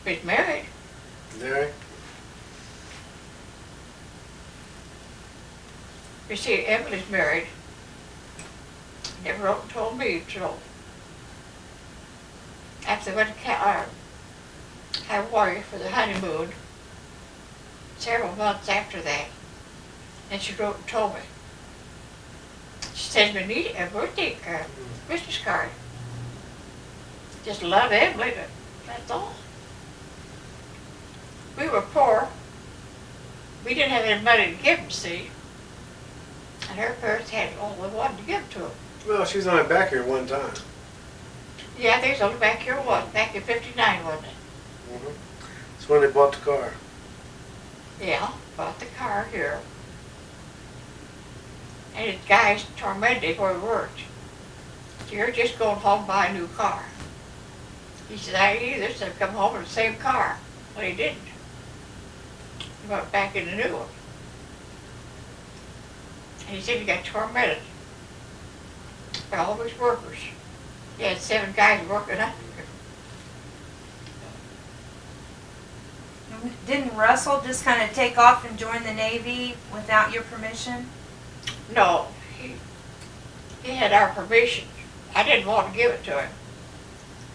But he's married. There. You see, Emily's married. Never wrote and told me till after they went to Hawaii for the honeymoon, several months after that. And she wrote and told me. She sent me a birthday Christmas card. Just love Emily, but that's all. We were poor. We didn't have any money to give them, see. And her parents had all they wanted to give to them. Well, she's only back here one time. Yeah, they was only back here once, back in '59, wasn't it? Mm-hmm. That's when they bought the car. Yeah, bought the car here. And his guys tormented where he worked. So you're just going home and buy a new car. He said, I ain't either, so come home in the same car. Well, he didn't. He went back in the new one. And he said he got tormented by all his workers. He had 7 guys working under him. Didn't Russell just kind of take off and join the Navy without your permission? No, he had our permission. I didn't want to give it to him.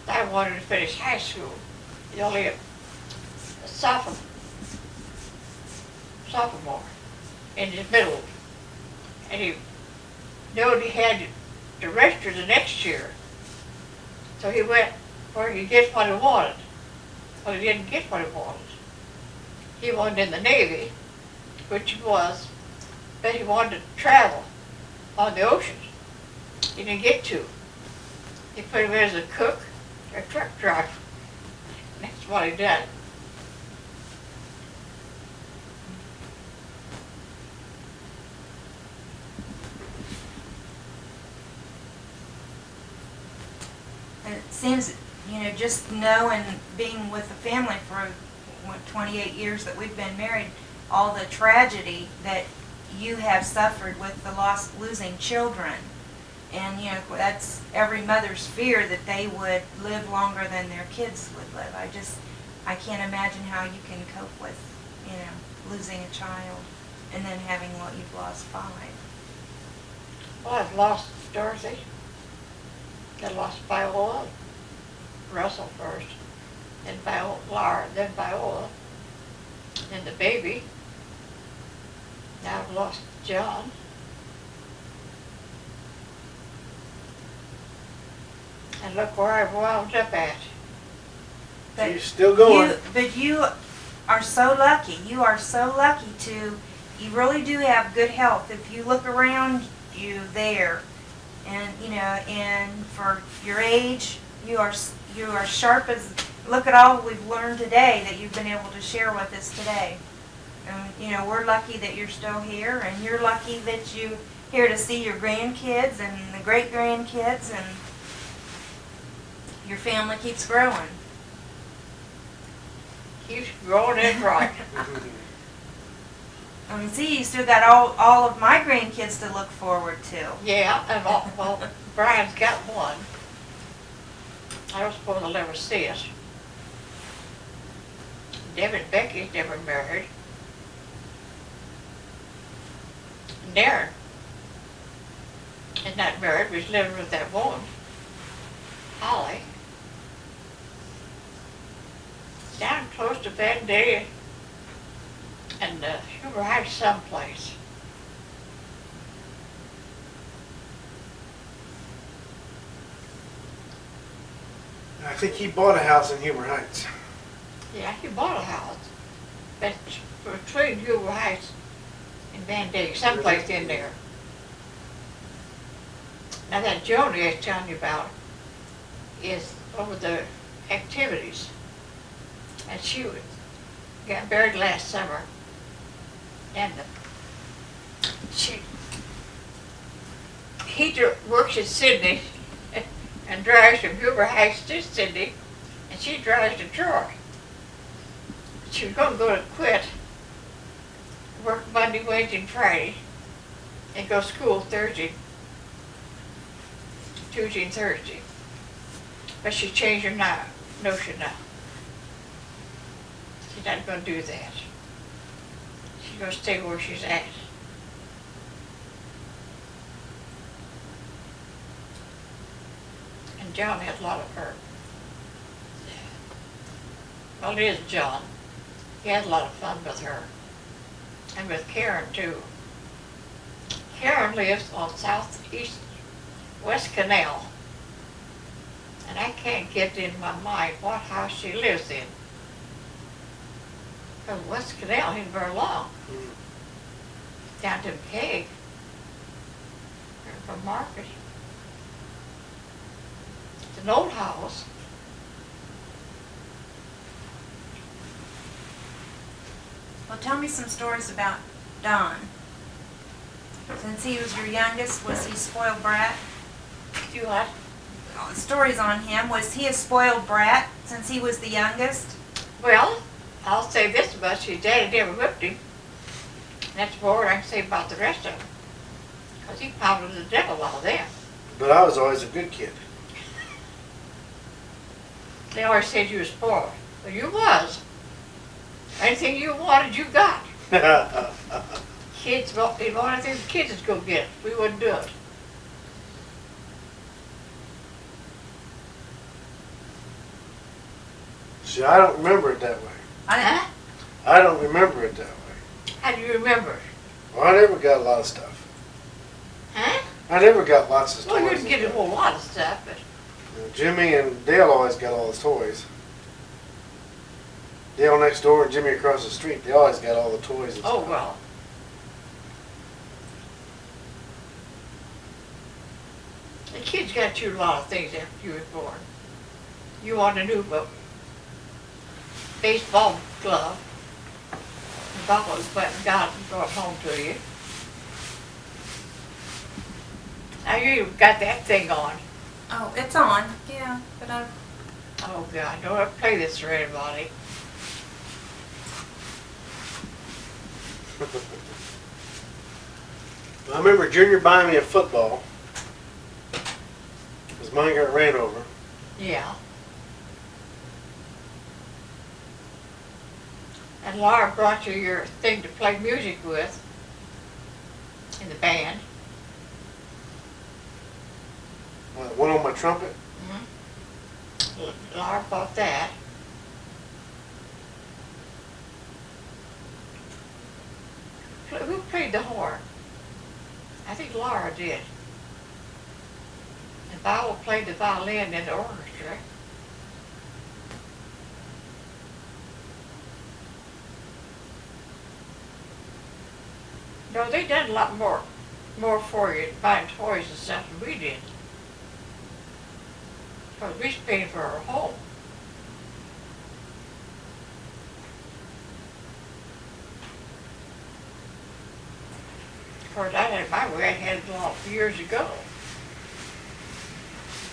I wanted to finish high school. He's only a sophomore in his middle. And he knew he had to register the next year. So he went where he get what he wanted. Well, he didn't get what he wanted. He wanted in the Navy, which he was, but he wanted to travel on the ocean. He didn't get to. He put him in as a cook or a truck driver. And that's what he done. seems, just knowing, being with the family for 28 years that we've been married, all the tragedy that you have suffered with the loss, losing children. And, that's every mother's fear, that they would live longer than their kids would live. I can't imagine how you can cope with, losing a child and then having what you've lost 5. Well, I've lost Dorothy. I lost Viola, Russell first, then Laura, then Viola, then the baby. Now I've lost John. And look where I've wound up at. But She's still going. But you are so lucky. You are so lucky you really do have good health. If you look around you there, and and for your age, you are sharp as. Look at all we've learned today that you've been able to share with us today. And we're lucky that you're still here, and you're lucky that you're here to see your grandkids and the great grandkids, and your family keeps growing. Keeps growing and growing. See, you still got all of my grandkids to look forward to. Yeah, and well, Brian's got one. I don't suppose I'll ever see it. Deb and Becky's never married. And Darren is not married, but he's living with that woman, Holly, down close to Van Day and Huber Heights someplace. I think he bought a house in Huber Heights. Yeah, he bought a house, but between Huber Heights and Van Day, someplace in there. Now that Joni I was telling you about is over the activities. And she got married last summer. And he works in Sydney and drives from Huber Heights to Sydney, and she drives to Troy. She was going to quit, work Monday, Wednesday, and Friday, and go to school Thursday, Tuesday, and Thursday. But she changed her notion now. She's not going to do that. She's going to stay where she's at. And John has a lot of her. Well, it is John. He had a lot of fun with her. And with Karen, too. Karen lives on southeast West Canal. And I can't get in my mind what house she lives in. Because West Canal isn't very long. Down to McCaig. From Market. It's an old house. Well, tell me some stories about Don. Since he was your youngest, was he a spoiled brat? Do what? Stories on him. Was he a spoiled brat since he was the youngest? Well, I'll say this much. His daddy never whipped him. That's more I can say about the rest of them. Because he pounded the devil out of them. But I was always a good kid. They always said you were spoiled. Well, you was. Anything you wanted, you got. Kids, if you wanted the kids to go get it, we wouldn't do it. See, I don't remember it that way. Huh? I don't remember it that way. How do you remember? Well, I never got a lot of stuff. Huh? I never got lots of toys. Well, you didn't get a whole lot of stuff, but Jimmy and Dale always got all the toys. Dale next door and Jimmy across the street, they always got all the toys and oh stuff. well. The kids got you a lot of things after you was born. You want a new baseball glove. And Papa went and got it and brought it home to you. Now you got that thing on. Oh, it's on. Yeah, but I. Oh God, don't ever play this for anybody. I remember Junior buying me a football. Because mine got ran over. Yeah. And Laura brought you your thing to play music with in the band. One on my trumpet. Laura bought that. Who played the horn? I think Laura did. And Viola played the violin in the orchestra. No, they done a lot more for you, buying toys and stuff than we did. Because we was paying for our home. Of course, I had it my way. I had it long years ago.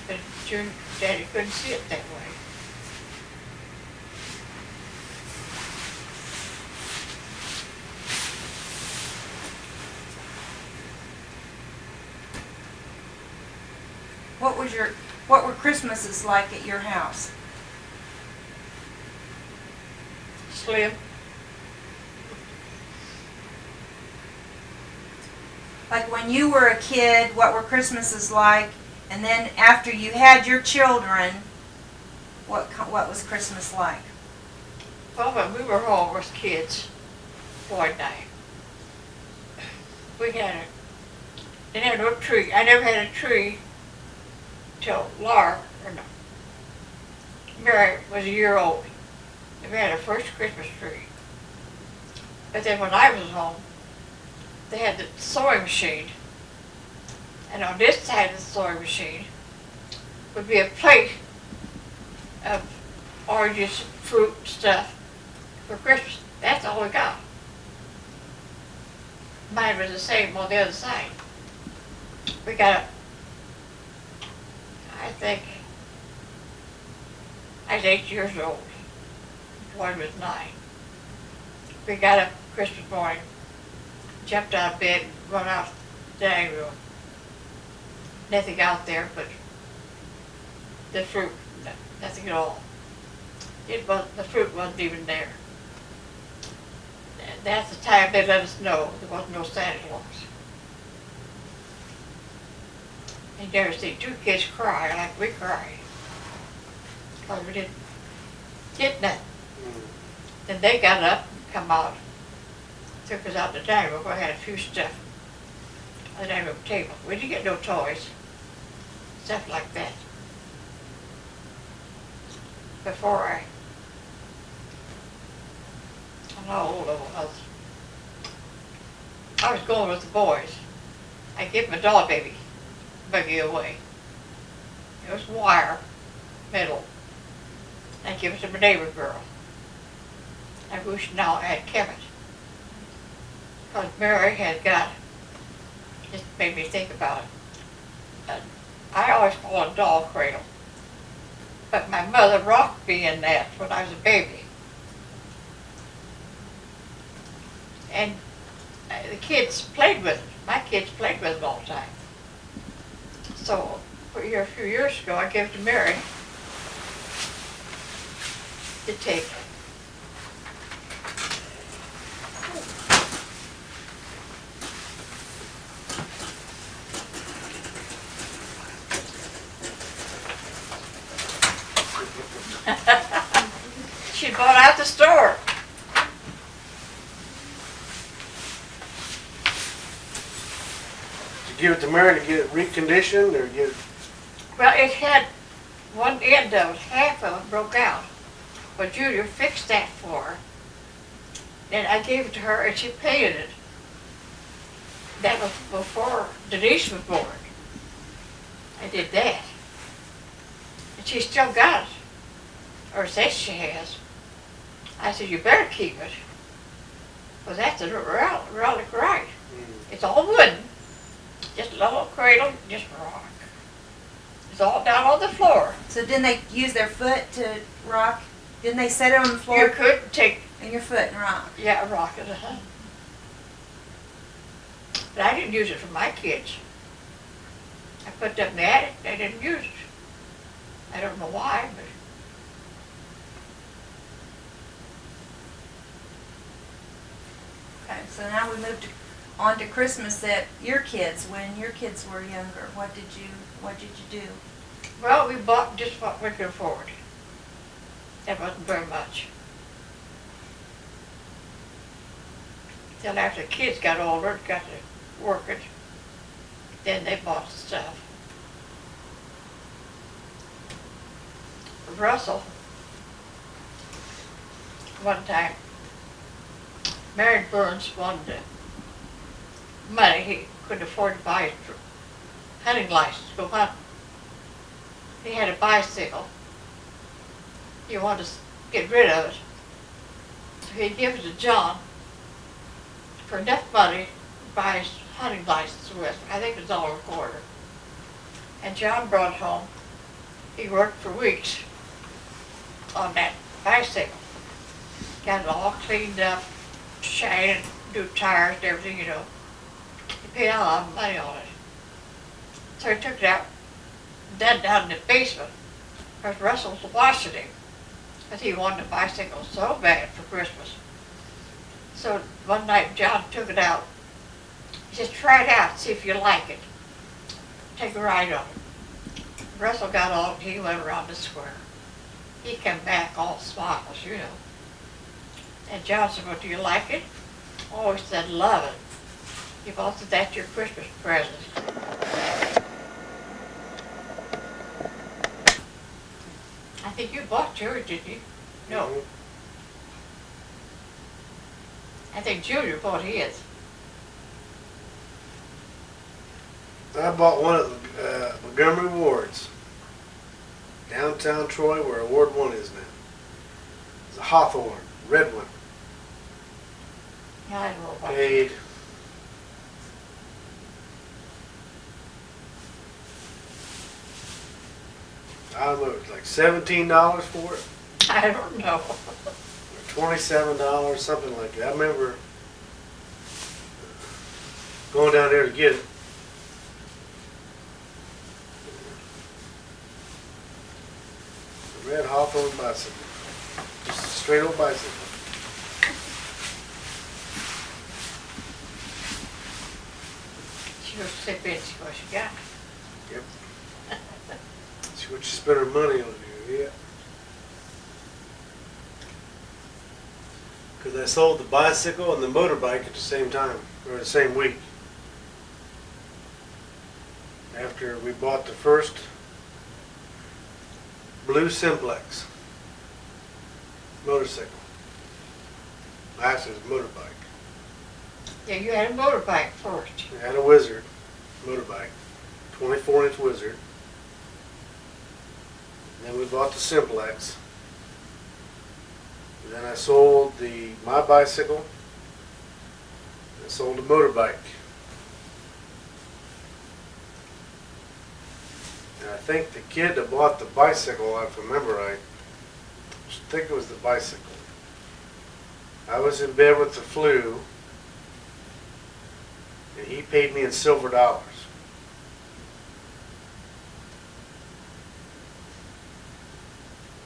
But June, Daddy couldn't see it that way. What were Christmases like at your house? Slim. Like when you were a kid, what were Christmases like? And then after you had your children, what was Christmas like? Well, when we were home as kids, Boyd and I, we didn't have no tree. I never had a tree till Mary was a year old. And we had our first Christmas tree. But then when I was home, they had the sewing machine. And on this side of the sewing machine would be a plate of oranges, fruit, stuff for Christmas. That's all we got. Mine was the same on the other side. We got I think, I was 8 years old. One was 9. We got up Christmas morning, jumped out of bed, and run out the dining room. Nothing out there but the fruit, nothing at all. The fruit wasn't even there. That's the time they let us know there wasn't no Santa Claus. You never see 2 kids cry like we cried. Because we didn't get nothing. Then they got up and come out, took us out to the dining room. I had a few stuff on the dining room table. We didn't get no toys, stuff like that. Before I don't know how old I was. I was going with the boys. I gave my doll baby buggy away. It was wire, metal. I gave it to my neighbor girl. I wish now I had kept it. Because Mary had got, just made me think about it. I always called it a doll cradle. But my mother rocked me in that when I was a baby. And the kids played with it. My kids played with it all the time. So, a few years ago, I gave it to Mary to take. She bought out the store. Did you give it to Mary to get it reconditioned or get it? Well, it had one end of it, half of it broke out. But Junior fixed that for her. Then I gave it to her and she painted it. That was before Denise was born. I did that. And she still got it. Or says she has. I said, you better keep it. Well, that's a relic right. It's all wooden. Just a little cradle, just rock. It's all down on the floor. So didn't they use their foot to rock? Didn't they set it on the floor You could take, and your foot and rock? yeah, rock it, But I didn't use it for my kids. I put them in the attic, they didn't use it. I don't know why, but Okay, so now we moved on to Christmas that your kids, when your kids were younger, what did you do? well, we bought just what we could afford. That wasn't very much. Till after the kids got older, got to working, then they bought the stuff. Russell, one time, Mary Burns wanted money. He couldn't afford to buy his hunting license to go hunting. He had a bicycle. He wanted to get rid of it. So he'd give it to John for enough money to buy his hunting license with. I think it was $1.25. And John brought it home. He worked for weeks on that bicycle. Got it all cleaned up, shined, new tires and everything, you know. He paid a lot of money on it. So he took it out, then down in the basement, because Russell was washing him, because he wanted a bicycle so bad for Christmas. So one night John took it out. He said, try it out, see if you like it. Take a ride on it. Russell got on and he went around the square. He came back all smiles, you know. And John said, well, do you like it? Oh, he said, love it. He both said, that's your Christmas present. I think you bought yours, didn't you? No. Mhm. I think Junior bought his. I bought one at Montgomery Ward's, downtown Troy, where Ward 1 is now. It's a Hawthorne, red one. Yeah, I don't know about Paid I don't know, it was like $17 for it, I don't know. or $27, something like that. I remember going down there to get it. A red Hawthorne bicycle, just a straight old bicycle. She was sick and see what she got. Yep. See what you spend her money on here, yeah. Because I sold the bicycle and the motorbike at the same time, or the same week. After we bought the first blue Simplex motorcycle. Actually, it was a motorbike. Yeah, you had a motorbike first. We had a Wizard motorbike, 24-inch Wizard. Then we bought the Simplex. And then I sold my bicycle. I sold a motorbike. And I think the kid that bought the bicycle, if I remember right, I think it was the bicycle. I was in bed with the flu, and he paid me in silver dollars.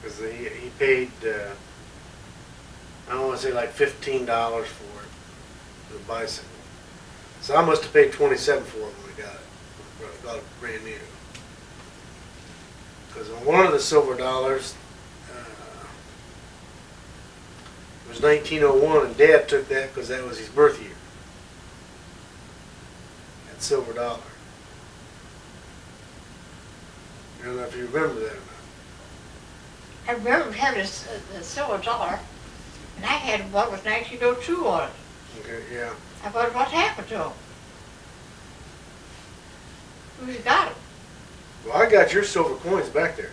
Because he paid, I don't want to say like $15 for it, for the bicycle. So I must have paid $27 for it when we got it. When I got it brand new. Because on one of the silver dollars, it was 1901, and Dad took that because that was his birth year. That silver dollar. I don't know if you remember that or not. I remember having a silver dollar, and I had one with 1902 on it. Okay, yeah. I wondered what happened to him. Who's got them? Well, I got your silver coins back there.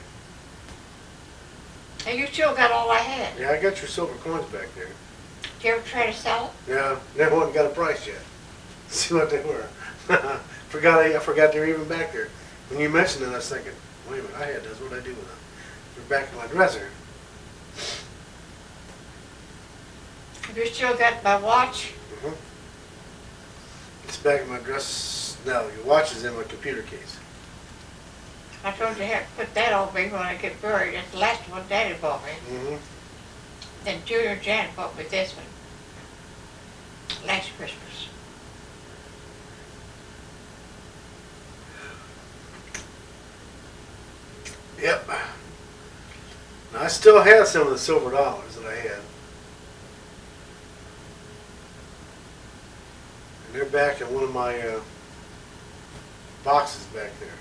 And you still got all I had. Yeah, I got your silver coins back there. Did you ever try to sell it? Yeah, never one got a price yet. See what they were. I forgot they were even back there. When you mentioned it, I was thinking, Wait a minute, I had those. What did I do with them? They're back in my dresser. Have you still got my watch? Mm-hmm. It's back in my dress. No, your watch is in my computer case. I told you I had to put that on me when I get buried. It's the last one Daddy bought me. Mm-hmm. Then Junior and Jan bought me this one. Last Christmas. Yep. Now, I still have some of the silver dollars that I had. And they're back in one of my boxes back there.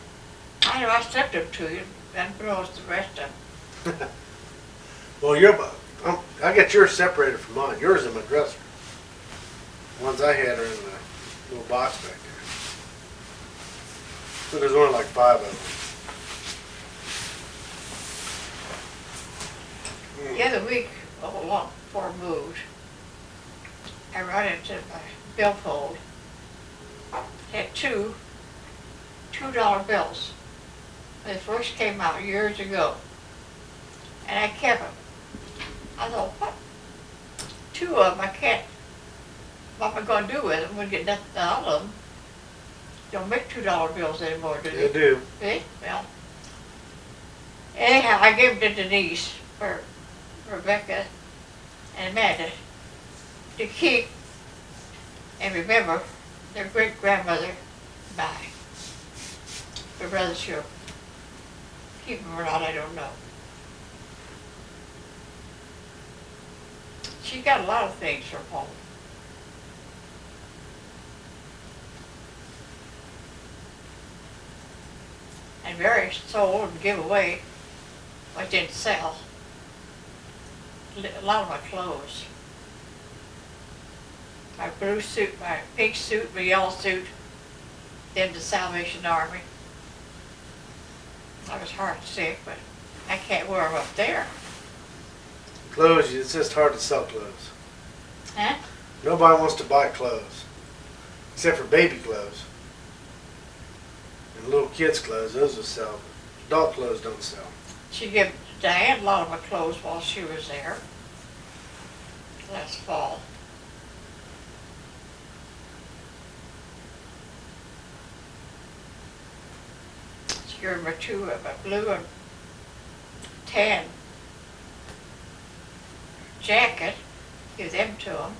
I know I sent them to you and brought the rest of them. Well, I got yours separated from mine. Yours in my dresser. The ones I had are in the little box back there. So there's only like 5 of them. The other week, long before I moved, I run into my billfold. Had two $2 bills. They first came out years ago. And I kept them. I thought, what? 2 of them, I can't. What am I going to do with them? We'll get nothing out of them. Don't make $2 bills anymore, do they? They do. See? Well. Anyhow, I gave them to Denise for Rebecca and Amanda to keep and remember their great-grandmother by. But whether she'll keep them or not, I don't know. She got a lot of things from home. And Mary sold and gave away what didn't sell. A lot of my clothes. My blue suit, my pink suit, my yellow suit, then the Salvation Army. I was heart sick, but I can't wear them up there. Clothes, it's just hard to sell clothes. Huh? Nobody wants to buy clothes. Except for baby clothes. And little kids' clothes, those will sell. Adult clothes don't sell. She gave Diane a lot of my clothes while she was there last fall. She gave me 2 of my blue and tan jacket, give them to them.